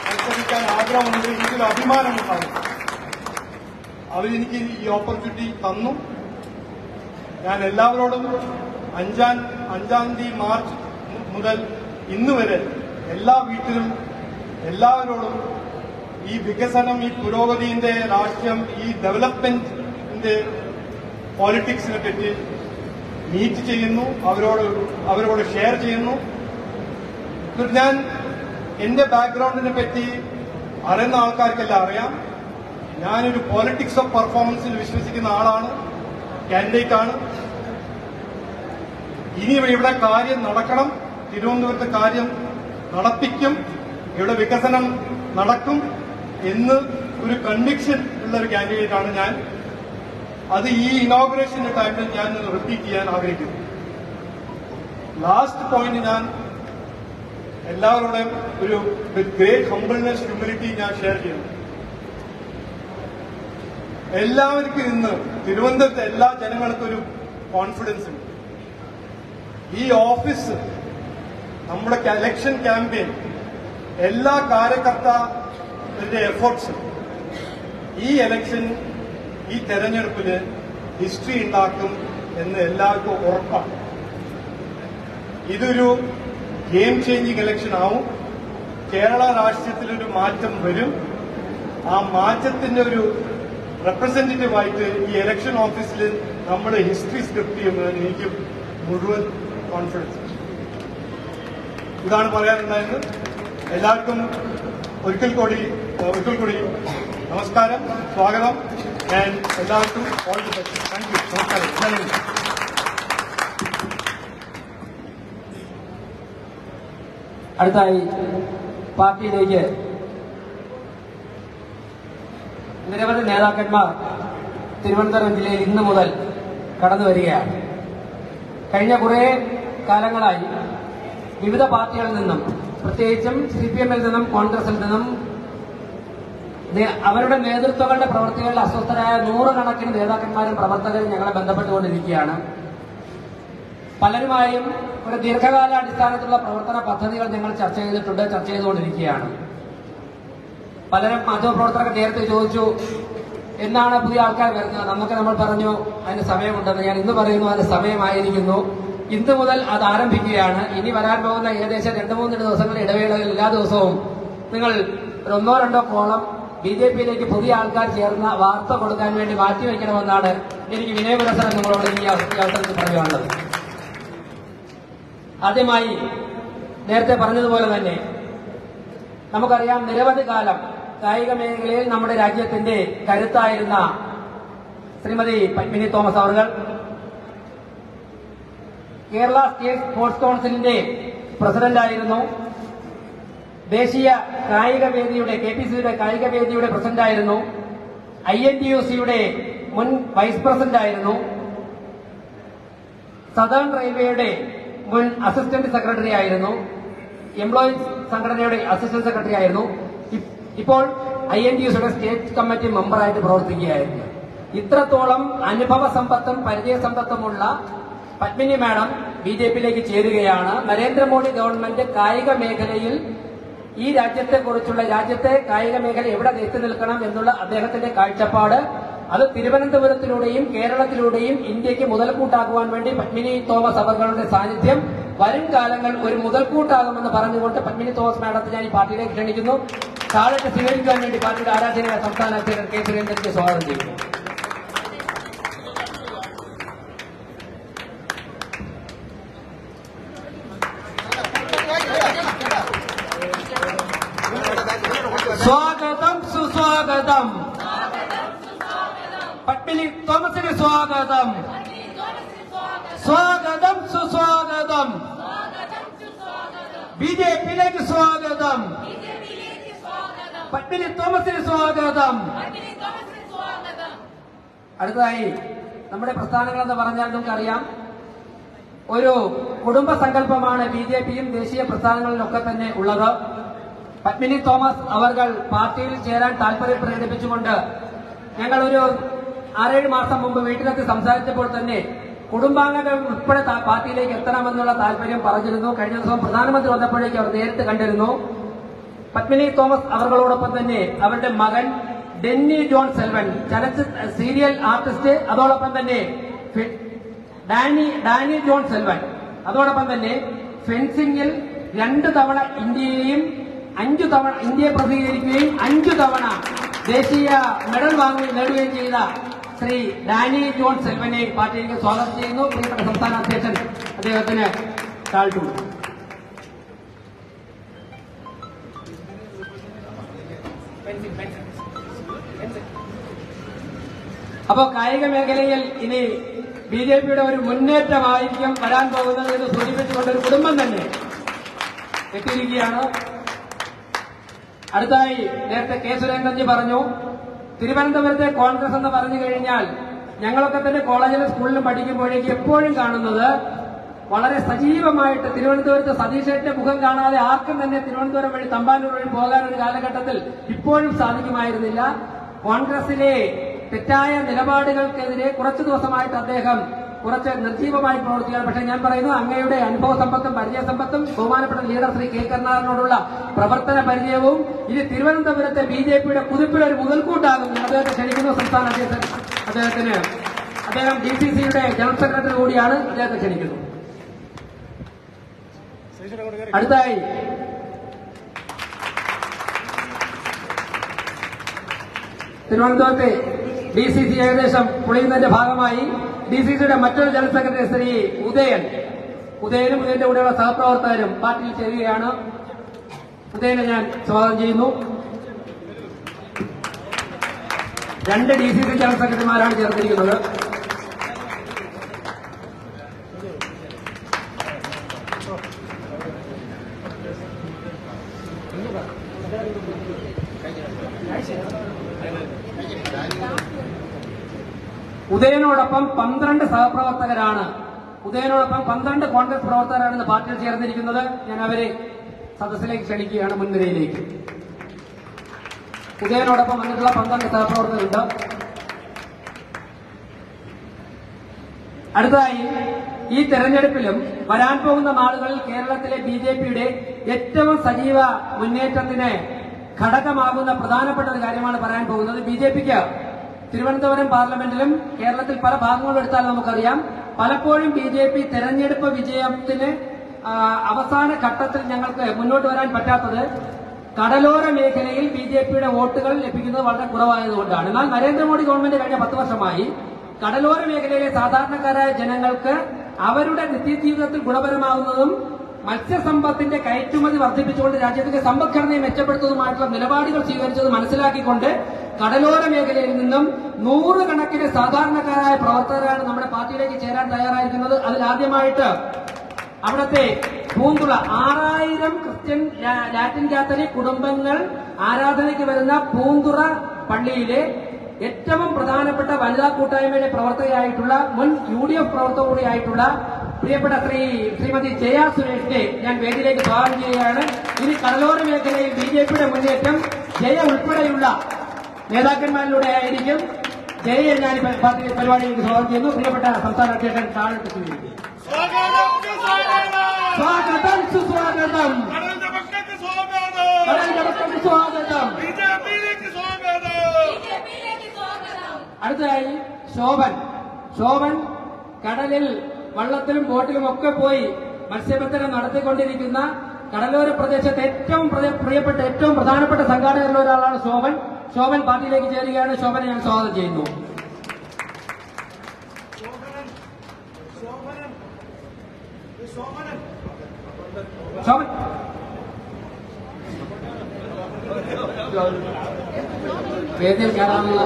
മത്സരിക്കാൻ ആഗ്രഹമുണ്ട്, എനിക്കൊരു അഭിമാനമുണ്ടാകും. അവരെനിക്ക് ഈ ഓപ്പർച്യൂണിറ്റി തന്നു. ഞാൻ എല്ലാവരോടും 5 മാർച്ച് മുതൽ ഇന്ന് വരെ എല്ലാ വീട്ടിലും എല്ലാവരോടും ഈ വികസനം, ഈ പുരോഗതിന്റെ രാഷ്ട്രീയം, ഈ ഡെവലപ്മെന്റിന്റെ പോളിറ്റിക്സിനെ പറ്റി മീറ്റ് ചെയ്യുന്നു, അവരോട് ഷെയർ ചെയ്യുന്നു. ഞാൻ എന്റെ ബാക്ക്ഗ്രൗണ്ടിനെ പറ്റി അറിയുന്ന ആൾക്കാർക്കെല്ലാം അറിയാം. ഞാനൊരു പോളിറ്റിക്സ് ഓഫ് പെർഫോമൻസിൽ വിശ്വസിക്കുന്ന ആളാണ്, കാൻഡിഡേറ്റ് ആണ്. ഇനി ഇവിടെ കാര്യം നടക്കണം, തിരുവനന്തപുരത്തെ കാര്യം നടപ്പിക്കും, ഇവിടെ വികസനം നടക്കും എന്ന് ഒരു കൺവിക്ഷൻ ഉള്ള ഒരു കാൻഡിഡേറ്റ് ആണ് ഞാൻ. അത് ഈ ഇനോഗ്രേഷന്റെ ടൈമിൽ ഞാൻ റിപ്പീറ്റ് ചെയ്യാൻ ആഗ്രഹിക്കുന്നു. ലാസ്റ്റ് പോയിന്റ് ഞാൻ എല്ലാവരുടെയും ഒരു ഗ്രേറ്റ് ഹംബിൾനെസ്, ഹ്യൂമിലിറ്റി ഞാൻ ഷെയർ ചെയ്യുന്നു. എല്ലാവർക്കും ഇന്ന് തിരുവനന്തപുരത്തെ എല്ലാ ജനങ്ങൾക്കും ഒരു കോൺഫിഡൻസ് ഉണ്ട്. ഈ ഓഫീസ്, നമ്മുടെ ഇലക്ഷൻ ക്യാമ്പയിൻ, എല്ലാ കാര്യകർത്താക്കളുടെ എഫേർട്സ് ഈ ഇലക്ഷൻ, ഈ തെരഞ്ഞെടുപ്പിൽ ഹിസ്റ്ററി ഉണ്ടാക്കും എന്ന് എല്ലാവർക്കും ഉറപ്പാണ്. ഇതൊരു ഗെയിം ചേഞ്ചിങ് ഇലക്ഷൻ ആവും. കേരള രാഷ്ട്രീയത്തിലൊരു മാറ്റം വരും. ആ മാറ്റത്തിന്റെ ഒരു റെപ്രസെന്റേറ്റീവായിട്ട് ഈ ഇലക്ഷൻ ഓഫീസിൽ നമ്മൾ ഹിസ്റ്ററി സ്ക്രിപ്റ്റ് ചെയ്യുന്നതിന് എനിക്ക് മുഴുവൻ കോൺഫിഡൻസ്. ഇതാണ് പറയാനുണ്ടായത്. എല്ലാവർക്കും ഒരിക്കൽ കൂടി നമസ്കാരം, സ്വാഗതം. ആൻഡ് എല്ലാവർക്കും all the best. Thank you. നമസ്കാരം. അടുത്തായി പാർട്ടിയിലേക്ക് നിരവധി നേതാക്കന്മാർ തിരുവനന്തപുരം ജില്ലയിൽ ഇന്നു മുതൽ കടന്നു വരികയാണ്. കഴിഞ്ഞ കുറേ കാലങ്ങളായി വിവിധ പാർട്ടികളിൽ നിന്നും, പ്രത്യേകിച്ചും CPM-ൽ നിന്നും കോൺഗ്രസിൽ നിന്നും അവരുടെ നേതൃത്വങ്ങളുടെ പ്രവർത്തികളിൽ അസ്വസ്ഥരായ നൂറുകണക്കിന് നേതാക്കന്മാരും പ്രവർത്തകരും ഞങ്ങളെ ബന്ധപ്പെട്ടുകൊണ്ടിരിക്കുകയാണ്. പലരുമായും ഒരു ദീർഘകാല അടിസ്ഥാനത്തിലുള്ള പ്രവർത്തന പദ്ധതികൾ ഞങ്ങൾ ചർച്ച ചെയ്തുകൊണ്ടിരിക്കുകയാണ്. പലരും മാധ്യമപ്രവർത്തകർക്ക് നേരത്തെ ചോദിച്ചു, എന്നാണ് പുതിയ ആൾക്കാർ വരുന്നത്? നമ്മൾ പറഞ്ഞു അതിന് സമയമുണ്ടെന്ന്. ഞാൻ ഇന്ന് പറയുന്നു അതിന് സമയമായിരിക്കുന്നു. ഇന്ന് മുതൽ അത് ആരംഭിക്കുകയാണ്. ഇനി വരാൻ പോകുന്ന ഏകദേശം 2-3 ദിവസങ്ങളുടെ ഇടവേളകളിൽ എല്ലാ ദിവസവും നിങ്ങൾ 1-2 കോളം BJP-യിലേക്ക് പുതിയ ആൾക്കാർ ചേർന്ന വാർത്ത കൊടുക്കാൻ വേണ്ടി മാറ്റിവെക്കണമെന്നാണ് എനിക്ക് വിനയപുരസരം നിങ്ങളോട് ഈ അവസരത്തിൽ പറയാനുള്ളത്. ആദ്യമായി നേരത്തെ പറഞ്ഞതുപോലെ തന്നെ നമുക്കറിയാം, നിരവധി കാലം കായിക മേഖലയിൽ നമ്മുടെ രാജ്യത്തിന്റെ കരുത്തായിരുന്ന ശ്രീമതി പത്മിനി തോമസ് അവർ കേരള സ്റ്റേറ്റ് സ്പോർട്സ് കൌൺസിലിന്റെ പ്രസിഡന്റായിരുന്നു. ദേശീയ കായിക വേദിയുടെ KPCCയുടെ കായിക വേദിയുടെ പ്രസിഡന്റായിരുന്നു. INTUC-യുടെ മുൻ വൈസ് പ്രസിഡന്റായിരുന്നു. സദേൺ റെയിൽവേയുടെ മുൻ അസിസ്റ്റന്റ് സെക്രട്ടറി ആയിരുന്നു. എംപ്ലോയീസ് സംഘടനയുടെ അസിസ്റ്റന്റ് സെക്രട്ടറി ആയിരുന്നു. ഇപ്പോൾ INTUC-യുടെ സ്റ്റേറ്റ് കമ്മിറ്റി മെമ്പറായിട്ട് പ്രവർത്തിക്കുകയായിരുന്നു. ഇത്രത്തോളം അനുഭവ സമ്പത്തും പരിചയസമ്പത്തുമുള്ള പത്മിനി മാഡം BJP-യിലേക്ക് ചേരുകയാണ്. നരേന്ദ്രമോദി ഗവൺമെന്റ് കായിക മേഖലയിൽ ഈ രാജ്യത്തെ കായിക മേഖല എവിടെ എത്തി നിൽക്കണം എന്നുള്ള അദ്ദേഹത്തിന്റെ കാഴ്ചപ്പാട്, അത് തിരുവനന്തപുരത്തിലൂടെയും കേരളത്തിലൂടെയും ഇന്ത്യക്ക് മുതൽക്കൂട്ടാക്കുവാൻ വേണ്ടി പത്മിനി തോമസ് അവരുടെ സാന്നിധ്യം വരും കാലങ്ങൾ ഒരു മുതൽക്കൂട്ടാകുമെന്ന് പറഞ്ഞുകൊണ്ട് പത്മിനി തോമസ് മാഡത്തെ ഞാൻ ഈ പാർട്ടിയിലേക്ക് ക്ഷണിക്കുന്നു. താഴത്തെ സ്വീകരിക്കാൻ വേണ്ടി പാർട്ടിയുടെ ആരാധനയായ സംസ്ഥാന അധ്യക്ഷൻ K. സുരേന്ദ്രനെ സ്വാഗതം ചെയ്യുന്നു. സ്വാഗതം, സുസ്വാഗതം. പത്മിനി തോമസിന് സ്വാഗതം. സ്വാഗതം, സുസ്വാഗതം. BJP-യിലേക്ക് സ്വാഗതം. പത്മിനി തോമസിന് സ്വാഗതം. അടുത്തതായി നമ്മുടെ പ്രസ്ഥാനങ്ങളെന്ന് പറഞ്ഞാൽ നമുക്കറിയാം, ഒരു കുടുംബ സങ്കല്പമാണ് BJP-യും ദേശീയ പ്രസ്ഥാനങ്ങളിലൊക്കെ തന്നെ ഉള്ളത്. പത്മിനി തോമസ് അവർ പാർട്ടിയിൽ ചേരാൻ താല്പര്യം പ്രകടിപ്പിച്ചുകൊണ്ട് ഞങ്ങൾ ഒരു 6-7 മാസം മുമ്പ് വീട്ടിലെത്തി സംസാരിച്ചപ്പോൾ തന്നെ കുടുംബാംഗങ്ങൾ ഉൾപ്പെടെ പാർട്ടിയിലേക്ക് എത്തണമെന്നുള്ള താല്പര്യം പറഞ്ഞിരുന്നു. കഴിഞ്ഞ ദിവസം പ്രധാനമന്ത്രി വന്നപ്പോഴേക്ക് അവർ നേരിട്ട് കണ്ടിരുന്നു. പത്മിനി തോമസ് അവരോടൊപ്പം തന്നെ അവരുടെ മകൻ Denny John Selvan, serial artist, അതോടൊപ്പം തന്നെ ഡാനി ജോൺ സെൽവൻ, അതോടൊപ്പം തന്നെ ഫെൻസിംഗിൽ 2 തവണ ഇന്ത്യയെയും 5 തവണ ഇന്ത്യയെ പ്രതിനിധീകരിക്കുകയും 5 തവണ ദേശീയ മെഡൽ നേടുകയും ചെയ്ത ശ്രീ ഡാനി ജോൺ സെൽവനെ പാർട്ടിയിലേക്ക് സ്വാഗതം ചെയ്യുന്നു. പ്രിയപ്പെട്ട സംസ്ഥാന അധ്യക്ഷൻ അദ്ദേഹത്തിന് താഴ്ത്തുന്നു. അപ്പോ കായിക മേഖലയിൽ ഇനി BJP-യുടെ ഒരു മുന്നേറ്റമായിരിക്കും വരാൻ പോകുന്നത് എന്ന് സൂചിപ്പിച്ചുകൊണ്ട് ഒരു കുടുംബം തന്നെ എത്തിയിരിക്കുകയാണ്. അടുത്തായി നേരത്തെ K. സുരേന്ദ്രൻജി പറഞ്ഞു, തിരുവനന്തപുരത്തെ കോൺഗ്രസ് എന്ന് പറഞ്ഞു കഴിഞ്ഞാൽ ഞങ്ങളൊക്കെ തന്നെ കോളേജിലും സ്കൂളിലും പഠിക്കുമ്പോഴേക്ക് എപ്പോഴും കാണുന്നത് വളരെ സജീവമായിട്ട് തിരുവനന്തപുരത്ത് സതീശേട്ടന്റെ മുഖം കാണാതെ ആർക്കും തന്നെ തിരുവനന്തപുരം വഴി തമ്പാനൂർ വഴി പോകാൻ ഒരു കാലഘട്ടത്തിൽ ഇപ്പോഴും സാധിക്കുമായിരുന്നില്ല. കോൺഗ്രസിലെ തെറ്റായ നിലപാടുകൾക്കെതിരെ കുറച്ചു ദിവസമായിട്ട് അദ്ദേഹം കുറച്ച് നിർജീവമായി പ്രവർത്തിക്കുകയാണ്. പക്ഷേ ഞാൻ പറയുന്നു, അങ്ങയുടെ അനുഭവ സമ്പത്തും പരിചയസമ്പത്തും ബഹുമാനപ്പെട്ട ലീഡർ ശ്രീ K. കരുണാകരനോടുള്ള പ്രവർത്തന പരിചയവും ഇത് തിരുവനന്തപുരത്തെ BJP-യുടെ കുതിപ്പിലൊരു മുതൽക്കൂട്ടാകും. അദ്ദേഹത്തെ ക്ഷണിക്കുന്നു. സംസ്ഥാന അധ്യക്ഷൻ അദ്ദേഹം DCC-യുടെ ജനറൽ സെക്രട്ടറി കൂടിയാണ്. അദ്ദേഹത്തെ ക്ഷണിക്കുന്നു. അടുത്തായി തിരുവനന്തപുരത്തെ DCC ഏകദേശം പൊളിയുന്നതിന്റെ ഭാഗമായി DCCയുടെ മറ്റൊരു ജനറൽ സെക്രട്ടറി ശ്രീ ഉദയനും ഉദയന്റെ കൂടെയുള്ള സഹപ്രവർത്തകരും പാർട്ടിയിൽ ചേരുകയാണ്. ഉദയനെ ഞാൻ സ്വാഗതം ചെയ്യുന്നു. 2 DCC ജനറൽ സെക്രട്ടറിമാരാണ് ചേർത്തിരിക്കുന്നത്. ഉദയനോടൊപ്പം 12 സഹപ്രവർത്തകരാണ്. ഉദയനോടൊപ്പം 12 കോൺഗ്രസ് പ്രവർത്തകരാണ് ഇന്ന് പാർട്ടിയിൽ ചേർന്നിരിക്കുന്നത്. ഞാൻ അവരെ സദസ്സിലേക്ക് ക്ഷണിക്കുകയാണ് മുൻനിരയിലേക്ക്. ഉദയനോടൊപ്പം വന്നിട്ടുള്ള 12 സഹപ്രവർത്തകരുണ്ട്. അടുത്തതായി ഈ തെരഞ്ഞെടുപ്പിലും വരാൻ പോകുന്ന നാളുകളിൽ കേരളത്തിലെ BJPയുടെ ഏറ്റവും സജീവ മുന്നേറ്റത്തിന് ഘടകമാകുന്ന പ്രധാനപ്പെട്ട ഒരു കാര്യമാണ് പറയാൻ പോകുന്നത്. BJPക്ക് തിരുവനന്തപുരം പാർലമെന്റിലും കേരളത്തിൽ പല ഭാഗങ്ങളും എടുത്താൽ നമുക്കറിയാം, പലപ്പോഴും BJP തെരഞ്ഞെടുപ്പ് വിജയത്തിന് അവസാന ഘട്ടത്തിൽ ഞങ്ങൾക്ക് മുന്നോട്ട് വരാൻ പറ്റാത്തത് കടലോര മേഖലയിൽ BJPയുടെ വോട്ടുകൾ ലഭിക്കുന്നത് വളരെ കുറവായതുകൊണ്ടാണ്. എന്നാൽ നരേന്ദ്രമോദി ഗവൺമെന്റ് കഴിഞ്ഞ 10 വർഷമായി കടലോര മേഖലയിലെ സാധാരണക്കാരായ ജനങ്ങൾക്ക് അവരുടെ നിത്യജീവിതത്തിൽ ഗുണപരമാവുന്നതും മത്സ്യസമ്പത്തിന്റെ കയറ്റുമതി വർദ്ധിപ്പിച്ചുകൊണ്ട് രാജ്യത്തിന്റെ സമ്പദ്ഘടനയെ മെച്ചപ്പെടുത്തുന്നതുമായിട്ടുള്ള നിലപാടുകൾ സ്വീകരിച്ചത് മനസ്സിലാക്കിക്കൊണ്ട് കടലോര മേഖലയിൽ നിന്നും 100 കണക്കിന് സാധാരണക്കാരായ പ്രവർത്തകരാണ് നമ്മുടെ പാർട്ടിയിലേക്ക് ചേരാൻ തയ്യാറായിരിക്കുന്നത്. അതിലാദ്യമായിട്ട് അവിടുത്തെ പൂന്തുള 6000 ക്രിസ്ത്യൻ ലാറ്റിൻ കാത്തലിക് കുടുംബങ്ങൾ ആരാധനയ്ക്ക് വരുന്ന പൂന്തുറ പള്ളിയിലെ ഏറ്റവും പ്രധാനപ്പെട്ട വനിതാ കൂട്ടായ്മയുടെ പ്രവർത്തകയായിട്ടുള്ള മുൻ UDF പ്രവർത്തക കൂടിയായിട്ടുള്ള പ്രിയപ്പെട്ട ശ്രീമതി ജയ സുരേഷിനെ ഞാൻ വേദിയിലേക്ക് സ്വാഗതം ചെയ്യുകയാണ്. ഇനി കടലോര മേഖലയിൽ BJPയുടെ മുന്നേറ്റം ജയ ഉൾപ്പെടെയുള്ള നേതാക്കന്മാരിലൂടെ ആയിരിക്കും. ജയയെ ഞാൻ പരിപാടിയിലേക്ക് സ്വാഗതം ചെയ്യുന്നു. പ്രിയപ്പെട്ട സംസ്ഥാന അധ്യക്ഷൻ താഴത്ത് സ്വീകരിക്കും. സ്വാഗതം സുസ്വാഗതം. സ്വാഗതം. അടുത്തതായി ശോഭൻ കടലിൽ വള്ളത്തിലും ബോട്ടിലും ഒക്കെ പോയി മത്സ്യബന്ധനം നടത്തിക്കൊണ്ടിരിക്കുന്ന കടലോര പ്രദേശത്തെ ഏറ്റവും പ്രിയപ്പെട്ട ഏറ്റവും പ്രധാനപ്പെട്ട സംഘാടകരിൽ ഒരാളാണ് ശോഭൻ പാർട്ടിയിലേക്ക് ചേരുകയാണ്. ശോഭനെ ഞാൻ സ്വാഗതം ചെയ്യുന്നു. ശോഭൻ വേദിയിൽ കയറാനുള്ള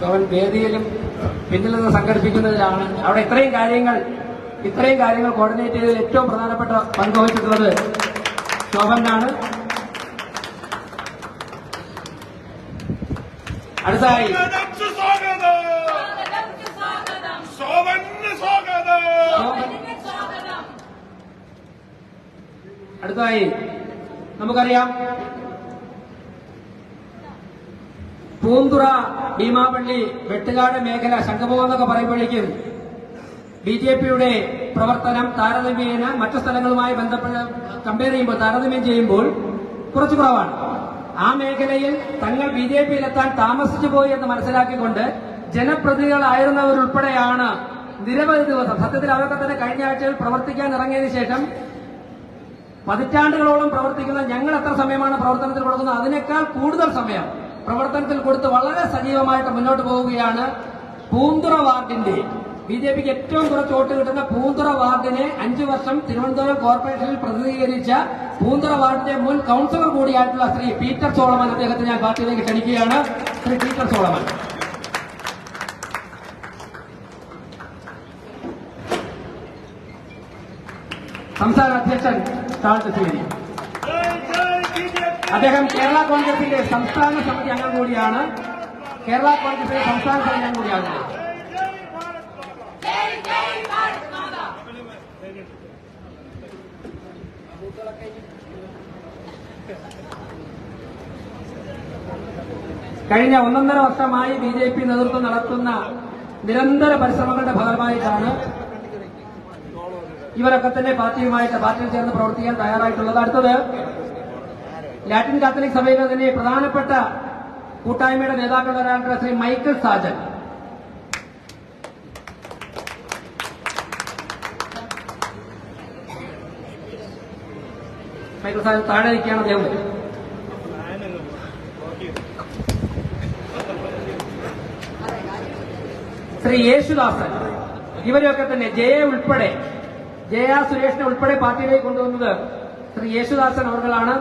ശോഭൻ വേദിയിലും പിന്നിൽ നിന്ന് സംഘടിപ്പിക്കുന്നതിലാണ്. അവിടെ ഇത്രയും കാര്യങ്ങൾ കോർഡിനേറ്റ് ചെയ്തതിൽ ഏറ്റവും പ്രധാനപ്പെട്ട പങ്ക് വഹിച്ചിട്ടുള്ളത് ശോഭനാണ്. അടുത്തതായി നമുക്കറിയാം, പൂന്തുറ, ഭീമാപള്ളി, വെട്ടുകാട് മേഖല, ശംഖുമുഖം എന്നൊക്കെ പറയുമ്പോഴേക്കും BJPയുടെ പ്രവർത്തനം താരതമ്യേന മറ്റു സ്ഥലങ്ങളുമായി താരതമ്യം ചെയ്യുമ്പോൾ കുറച്ചു കുറവാണ്. ആ മേഖലയിൽ തങ്ങൾ BJPയിലെത്താൻ താമസിച്ചു പോയി എന്ന് മനസ്സിലാക്കിക്കൊണ്ട് ജനപ്രതിനിധികളായിരുന്നവരുൾപ്പെടെയാണ് നിരവധി ദിവസം, സത്യത്തിൽ അവരൊക്കെ തന്നെ കഴിഞ്ഞ ആഴ്ചയിൽ പ്രവർത്തിക്കാൻ ഇറങ്ങിയതിനു ശേഷം പതിറ്റാണ്ടുകളോളം പ്രവർത്തിക്കുന്ന ഞങ്ങൾ എത്ര സമയമാണ് പ്രവർത്തനത്തിൽ കൊടുക്കുന്നത് അതിനേക്കാൾ കൂടുതൽ സമയം പ്രവർത്തനത്തിൽ കൊടുത്ത് വളരെ സജീവമായിട്ട് മുന്നോട്ട് പോവുകയാണ്. പൂന്തുറ വാർഡിന്റെ BJPക്ക് ഏറ്റവും കുറച്ച് വോട്ട് കിട്ടുന്ന പൂന്തുറ വാർഡിനെ 5 വർഷം തിരുവനന്തപുരം കോർപ്പറേഷനിൽ പ്രതിനിധീകരിച്ച പൂന്തുറ വാർഡിന്റെ മുൻ കൌൺസിലർ കൂടിയായിട്ടുള്ള ശ്രീ പീറ്റർ സോളമൻ, അദ്ദേഹത്തെ ഞാൻ പാർട്ടിയിലേക്ക് ക്ഷണിക്കുകയാണ്. Shri Peter Solomon. സംസ്ഥാന അധ്യക്ഷൻ താഴത്ത് സ്വീകരിക്കും. അദ്ദേഹം കേരള കോൺഗ്രസിന്റെ സംസ്ഥാന സമിതി അംഗം കൂടിയാണ്. കഴിഞ്ഞ 1.5 വർഷമായി BJP നേതൃത്വം നടത്തുന്ന നിരന്തര പരിശ്രമങ്ങളുടെ ഫലമായിട്ടാണ് ഇവരൊക്കെ തന്നെ പാർട്ടിയിൽ ചേർന്ന് പ്രവർത്തിക്കാൻ തയ്യാറായിട്ടുള്ളത്. അടുത്തത് ലാറ്റിൻ കാത്തലിക് സഭയിലെ തന്നെ പ്രധാനപ്പെട്ട കൂട്ടായ്മയുടെ നേതാക്കളുടെ ഒരാളുടെ ശ്രീ മൈക്കിൾ സാജൻ. മൈക്കിൾ സാജൻ താഴെ നിൽക്കുകയാണ്, അദ്ദേഹം വരും. ശ്രീ യേശുദാസൻ. ഇവരെയൊക്കെ തന്നെ ജയ സുരേഷിനെ ഉൾപ്പെടെ പാർട്ടിയിലേക്ക് കൊണ്ടുവന്നത് ശ്രീ യേശുദാസൻ അവർകളാണ്.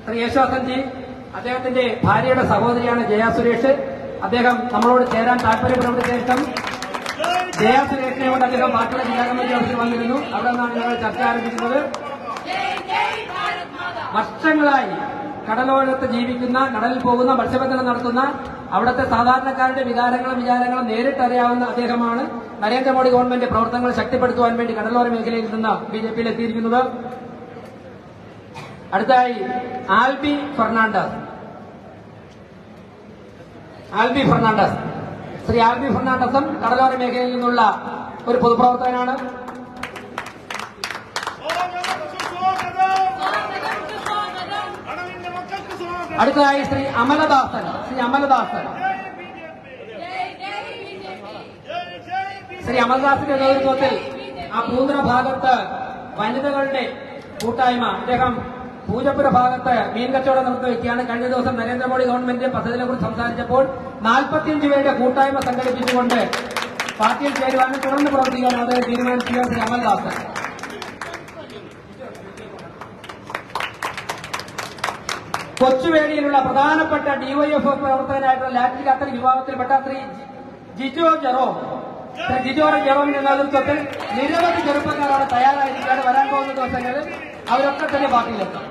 ശ്രീ യേശുദാസൻജി അദ്ദേഹത്തിന്റെ ഭാര്യയുടെ സഹോദരിയാണ് ജയ സുരേഷ്. അദ്ദേഹം നമ്മളോട് ചേരാൻ താല്പര്യപ്പെടുന്ന ശേഷം ജയ സുരേഷിനെ കൊണ്ട് അദ്ദേഹം പാർട്ടിയുടെ ജില്ലാ കമ്മിറ്റി ഓഫീസിൽ വന്നിരുന്നു. അവിടെ നിന്നാണ് ഞങ്ങൾ ചർച്ച ആരംഭിക്കുന്നത്. വർഷങ്ങളായി കടലോരത്ത് ജീവിക്കുന്ന, കടലിൽ പോകുന്ന, മത്സ്യബന്ധനം നടത്തുന്ന അവിടുത്തെ സാധാരണക്കാരുടെ വിചാരങ്ങളും നേരിട്ടറിയാവുന്ന അദ്ദേഹമാണ് നരേന്ദ്രമോദി ഗവൺമെന്റ് പ്രവർത്തനങ്ങൾ ശക്തിപ്പെടുത്തുവാൻ വേണ്ടി കടലോര മേഖലയിൽ നിന്ന് ബിജെപിയിൽ എത്തിയിരിക്കുന്നത്. അടുത്തതായി ആൽബി ഫെർണാണ്ടസ്. ശ്രീ ആൽബി ഫെർണാണ്ടസും കടലോര മേഖലയിൽ നിന്നുള്ള ഒരു പൊതുപ്രവർത്തകനാണ്. അടുത്തതായി ശ്രീ അമലദാസൻ. ശ്രീ അമൽദാസിന്റെ നേതൃത്വത്തിൽ ആ പൂന്തറ ഭാഗത്ത് വനിതകളുടെ കൂട്ടായ്മ, അദ്ദേഹം പൂജപ്പുര ഭാഗത്ത് മീൻ കച്ചവടം നടത്തി വയ്ക്കുകയാണ്. കഴിഞ്ഞ ദിവസം നരേന്ദ്രമോദി ഗവൺമെന്റ് പദ്ധതിയെ കുറിച്ച് സംസാരിച്ചപ്പോൾ 45 പേരുടെ കൂട്ടായ്മ സംഘടിപ്പിച്ചുകൊണ്ട് പാർട്ടിയിൽ ചേരുവാനും തുടർന്ന് പ്രവർത്തിക്കാനും അദ്ദേഹം തീരുമാനിക്കുകയാണ്. ശ്രീ അമൽദാസൻ. കൊച്ചുവേളിയിലുള്ള പ്രധാനപ്പെട്ട ഡിവൈഎഫ്ഐ പ്രവർത്തകനായിട്ടുള്ള ലാറ്റിൻ കാത്തലിക് വിഭാഗത്തിൽപ്പെട്ട ശ്രീ ജിജോ ജെറോമിന്റെ നേതൃത്വത്തിൽ നിരവധി ചെറുപ്പക്കാരാണ് തയ്യാറായിരിക്കുകയാണ്. വരാൻ പോകുന്ന ദിവസങ്ങളിൽ അവരൊക്കെ തന്നെ പാർട്ടിയിലെത്തും.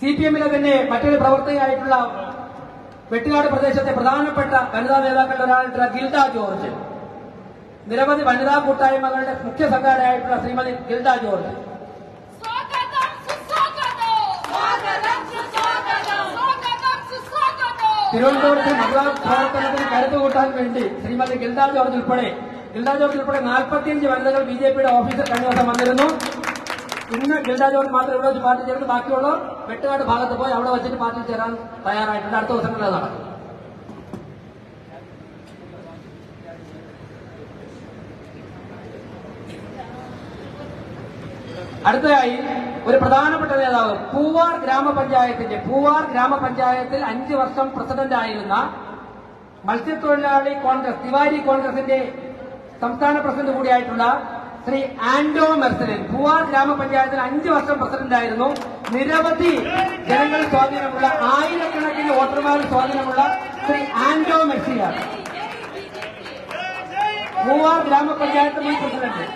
സിപിഎമ്മിലെ തന്നെ മറ്റൊരു പ്രവർത്തകയായിട്ടുള്ള വെട്ടുകാട് പ്രദേശത്തെ പ്രധാനപ്പെട്ട വനിതാ നേതാക്കളുടെ ഒരാളായിട്ടുള്ള ഗിൽഡ ജോർജ്, നിരവധി വനിതാ കൂട്ടായ്മകളുടെ മുഖ്യ സംഘാടകയായിട്ടുള്ള ശ്രീമതി ഗിൽഡ ജോർജ്. തിരുവനന്തപുരത്ത് മഹിളാ പ്രവർത്തനത്തിന് കരുത്തുകൂട്ടാൻ വേണ്ടി ശ്രീമതി ഗിൽഡ ജോർജ് ഉൾപ്പെടെ 45 വനിതകൾ ബിജെപിയുടെ ഓഫീസിൽ കഴിഞ്ഞ ദിവസം വന്നിരുന്നു. ഇന്ന് ഗിൽഡ ജോർജ് മാത്രം ഇവിടെ വെച്ച് പാർട്ടി ചേർന്ന് ബാക്കിയുള്ളവർ വെട്ടുകാട് ഭാഗത്ത് പോയി അവിടെ വെച്ചിട്ട് പാർട്ടിയിൽ ചേരാൻ തയ്യാറായിട്ടുണ്ട്. അടുത്ത ദിവസങ്ങളിൽ നടക്കും. അടുത്തതായി ഒരു പ്രധാനപ്പെട്ട നേതാവ് പൂവാർ ഗ്രാമപഞ്ചായത്തിൽ 5 വർഷം പ്രസിഡന്റ് ആയിരുന്ന മത്സ്യത്തൊഴിലാളി കോൺഗ്രസ് തിവാരി കോൺഗ്രസിന്റെ സംസ്ഥാന പ്രസിഡന്റ് കൂടിയായിട്ടുള്ള ശ്രീ ആന്റോ മെർസലിൻ. പൂവാർ ഗ്രാമപഞ്ചായത്തിൽ 5 വർഷം പ്രസിഡന്റ് ആയിരുന്നു. നിരവധി ജനങ്ങൾ സ്വാധീനമുള്ള, ആയിരക്കണക്കിന് വോട്ടർമാരിൽ സ്വാധീനമുള്ള ശ്രീ ആന്റോ മെർസിയാണ് പൂവാർ ഗ്രാമപഞ്ചായത്ത് മുൻ പ്രസിഡന്റ്.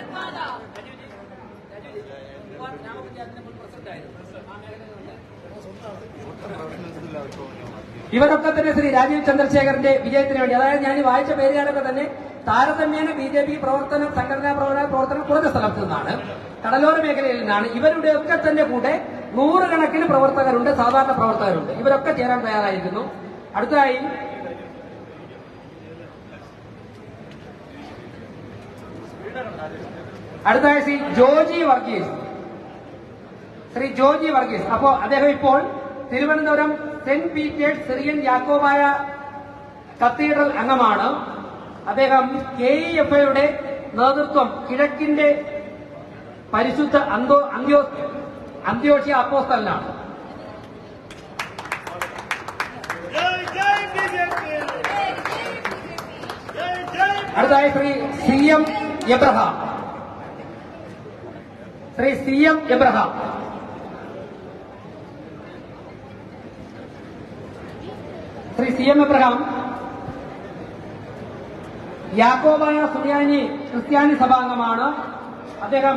ഇവരൊക്കെ തന്നെ ശ്രീ രാജീവ് ചന്ദ്രശേഖരന്റെ വിജയത്തിന് വേണ്ടി, അതായത് ഞാൻ വായിച്ച പേരുകാരൊക്കെ തന്നെ താരതമ്യേന ബിജെപി സംഘടനാ പ്രവർത്തനം കുറഞ്ഞ സ്ഥലത്ത് നിന്നാണ്, കടലോര മേഖലയിൽ നിന്നാണ്. ഇവരുടെയൊക്കെ തന്നെ കൂടെ 100 കണക്കിന് പ്രവർത്തകരുണ്ട്, സാധാരണ പ്രവർത്തകരുണ്ട്. ഇവരൊക്കെ ചേരാൻ തയ്യാറായിരിക്കുന്നു. അടുത്തതായി ശ്രീ ജോജി വർഗീസ്. അപ്പോ അദ്ദേഹം ഇപ്പോൾ Thiruvananthapuram Saint Peter's Syrian Yakobaya cathedral അംഗമാണ്. അദ്ദേഹം KEFയുടെ നേതൃത്വം കിഴക്കിന്റെ പരിശുദ്ധ അന്ത്യോഷ്യ അപ്പോസ്തലനാണ്. അടുത്തായി ശ്രീ സി എം എബ്രഹാം. യാക്കോബായ സുറിയാനി ക്രിസ്ത്യാനി സഭാംഗമാണ്. അദ്ദേഹം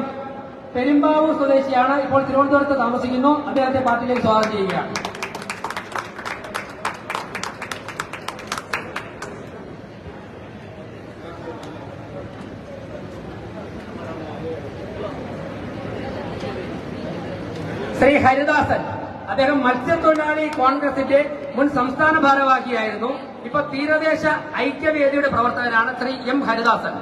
പെരുമ്പാവൂർ സ്വദേശിയാണ്. ഇപ്പോൾ തിരുവനന്തപുരത്ത് താമസിക്കുന്നു. അദ്ദേഹത്തെ പാർട്ടിയിലേക്ക് സ്വാഗതം ചെയ്യുകയാണ്. ശ്രീ ഹരിദാസൻ. അദ്ദേഹം മത്സ്യത്തൊഴിലാളി കോൺഗ്രസിന്റെ മുൻ സംസ്ഥാന ഭാരവാഹിയായിരുന്നു. ഇപ്പൊ തീരദേശ ഐക്യവേദിയുടെ പ്രവർത്തകനാണ് ശ്രീ എം ഹരിദാസൻ.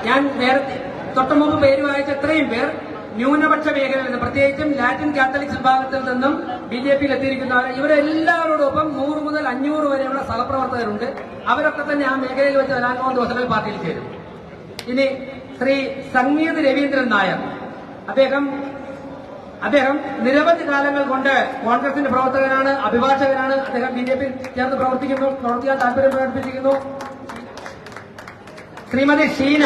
ഞാൻ നേരത്തെ തൊട്ടു മുമ്പ് പേര് വായിച്ച ഇത്രയും പേർ ന്യൂനപക്ഷ മേഖലയിൽ നിന്ന്, പ്രത്യേകിച്ചും ലാറ്റിൻ കാത്തലിക്സ് വിഭാഗത്തിൽ നിന്നും BJPയിൽ എത്തിയിരിക്കുന്നവർ, ഇവരെല്ലാവരോടൊപ്പം 100 മുതൽ 500 വരെയുള്ള സഹപ്രവർത്തകരുണ്ട്. അവരൊക്കെ തന്നെ ആ മേഖലയിൽ വെച്ച് വരാൻ പോകുന്ന ദിവസങ്ങളിൽ പാർട്ടിയിൽ ചേരും. ഇനി ശ്രീ സംഗീത് രവീന്ദ്രൻ നായർ, അദ്ദേഹം നിരവധി കാലങ്ങൾ കൊണ്ട് കോൺഗ്രസിന്റെ പ്രവർത്തകനാണ്, അഭിഭാഷകനാണ്. അദ്ദേഹം BJPയിൽ ചേർന്ന് പ്രവർത്തിക്കാൻ താല്പര്യം പ്രകടിപ്പിച്ചിരിക്കുന്നു. ശ്രീമതി ഷീന,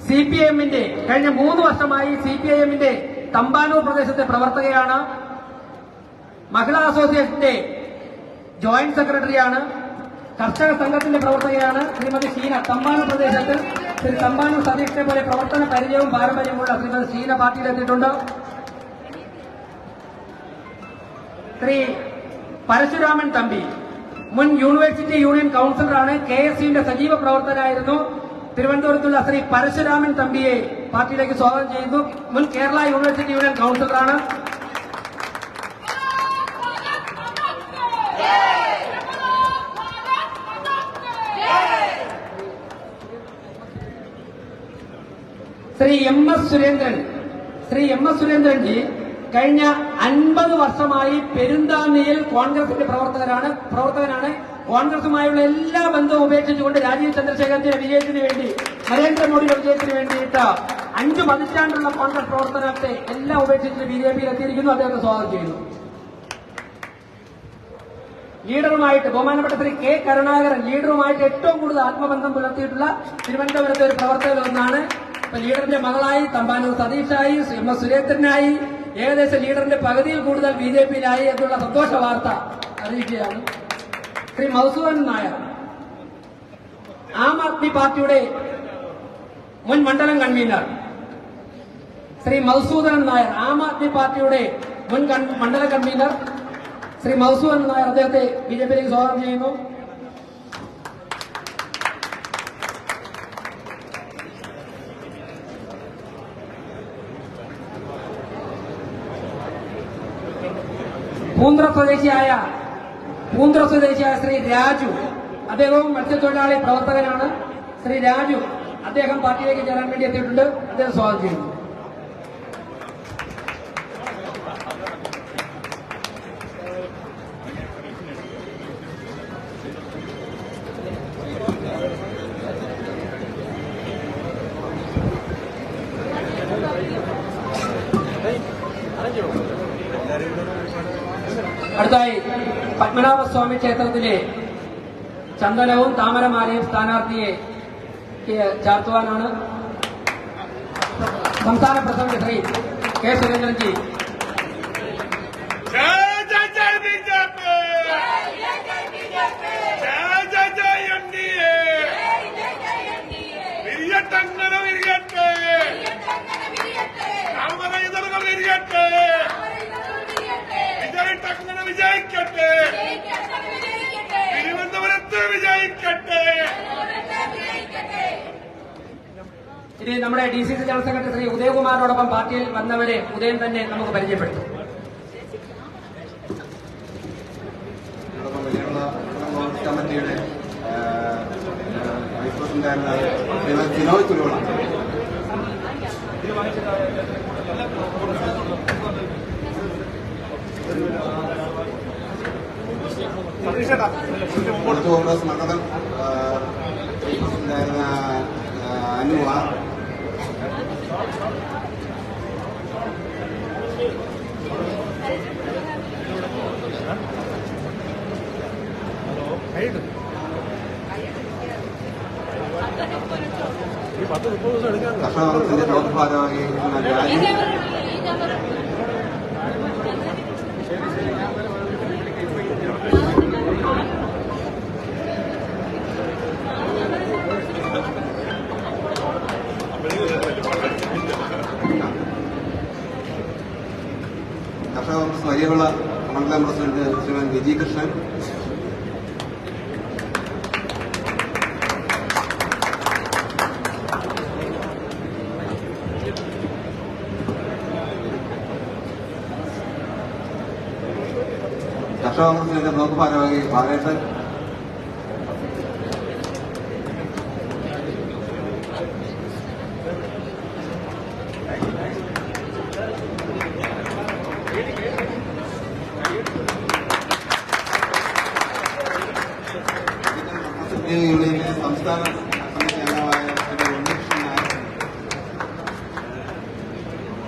CPIMന്റെ കഴിഞ്ഞ 3 വർഷമായി CPIMന്റെ തമ്പാനൂർ പ്രദേശത്തെ പ്രവർത്തകയാണ്. മഹിളാ അസോസിയേഷന്റെ ജോയിന്റ് സെക്രട്ടറിയാണ്. കർഷക സംഘത്തിന്റെ പ്രവർത്തകയാണ് ശ്രീമതി ഷീന. തമ്പാനൂർ പ്രദേശത്തിൽ ശ്രീ തമ്പാനൂർ സതീഷിനെ പോലെ പ്രവർത്തന പരിചയവും പാരമ്പര്യമുള്ള ശ്രീമതി ഷീന പാർട്ടിയിലെത്തിയിട്ടുണ്ട്. ശ്രീ പരശുരാമൻ തമ്പി, മുൻ യൂണിവേഴ്സിറ്റി യൂണിയൻ കൌൺസിലറാണ്. KSUവിന്റെ സജീവ പ്രവർത്തകനായിരുന്നു. തിരുവനന്തപുരത്തുള്ള ശ്രീ പരശുരാമൻ തമ്പിയെ പാർട്ടിയിലേക്ക് സ്വാഗതം ചെയ്യുന്നു. മുൻ കേരള യൂണിവേഴ്സിറ്റി യൂണിയൻ കൌൺസിലറാണ്. ശ്രീ MS സുരേന്ദ്രൻജി കഴിഞ്ഞ 50 വർഷമായി പെരുന്താന്നിയിൽ കോൺഗ്രസിന്റെ പ്രവർത്തകനാണ്. കോൺഗ്രസുമായുള്ള എല്ലാ ബന്ധവും ഉപേക്ഷിച്ചുകൊണ്ട് രാജീവ് ചന്ദ്രശേഖരന്റെ വിജയത്തിന് വേണ്ടി, നരേന്ദ്രമോദിയുടെ വിജയത്തിന് വേണ്ടിയിട്ട് 5 പതിറ്റാണ്ടുള്ള കോൺഗ്രസ് പ്രവർത്തനത്തെ എല്ലാം ഉപേക്ഷിച്ച് BJPയിൽ എത്തിയിരിക്കുന്നു. അദ്ദേഹത്തെ സ്വാഗതം ചെയ്യുന്നു. ലീഡറുമായിട്ട് ബഹുമാനപ്പെട്ട ശ്രീ K കരുണാകരൻ, ലീഡറുമായിട്ട് ഏറ്റവും കൂടുതൽ ആത്മബന്ധം പുലർത്തിയിട്ടുള്ള തിരുവനന്തപുരത്തെ ഒരു പ്രവർത്തകരൊന്നാണ്. ഇപ്പൊ ലീഡറിന്റെ മകളായി, തമ്പാനൂർ സതീഷായി, MS സുരേന്ദ്രനായി, ഏകദേശം ലീഡറിന്റെ പകുതിയിൽ കൂടുതൽ BJPയിലായി എന്നുള്ള സന്തോഷ വാർത്ത അറിയിക്കുകയാണ്. ശ്രീ മധുസൂദൻ നായർ, ആം ആദ്മി പാർട്ടിയുടെ മുൻ മണ്ഡലം കൺവീനർ. ശ്രീ മധുസൂദനൻ നായർ, ആം ആദ്മി പാർട്ടിയുടെ മുൻ മണ്ഡലം കൺവീനർ ശ്രീ മധുസൂദനൻ നായർ, അദ്ദേഹത്തെ BJPയിലേക്ക് സ്വാഗതം ചെയ്യുന്നു. പൂന്ത്ര സ്വദേശിയായ ശ്രീ രാജു, അദ്ദേഹവും മത്സ്യത്തൊഴിലാളി പ്രവർത്തകനാണ്. ശ്രീ രാജു, അദ്ദേഹം പാർട്ടിയിലേക്ക് ചേരാൻ വേണ്ടി എത്തിയിട്ടുണ്ട്. അദ്ദേഹം സ്വാഗതം ചെയ്യുന്നു. അടുത്തായി പത്മനാഭസ്വാമി ക്ഷേത്രത്തിലെ ചന്ദനവും താമരമാലയും സ്ഥാനാർത്ഥിയെ ചാർത്തുവാനാണ് സംസ്ഥാന പ്രസിഡന്റ് ശ്രീ K സുരേന്ദ്രൻജി. വിജയിക്കട്ടെ, തിരുവനന്തപുരത്ത് വിജയിക്കട്ടെ. ഇനി നമ്മുടെ DCC ജനറൽ സെക്രട്ടറി ശ്രീ ഉദയകുമാറിനോടൊപ്പം പാർട്ടിയിൽ വന്നവരെ ഉദയൻ തന്നെ നമുക്ക് പരിചയപ്പെടുത്തും. കമ്മിറ്റിയുടെ വൈസ് പ്രസിഡന്റായിരുന്ന വിനോദ് തുരുവള, കോൺഗ്രസ് മണ്ഡലം പ്രസിഡന്റായിരുന്ന അനുവ, കർഷകത്തിന്റെ ബ്ലോക്ക് ഭാരവാഹി രാജീവ്, കർഷക കോൺഗ്രസ് വലിയവിള മണ്ഡലം പ്രസിഡന്റ് ശ്രീമാൻ വിജി കൃഷ്ണൻ, കർഷക കോൺഗ്രസിന്റെ ബ്ലോക്ക് ഭാരവാഹി ബാലേട്ടൻ, യൂണിയന്റെ സംസ്ഥാന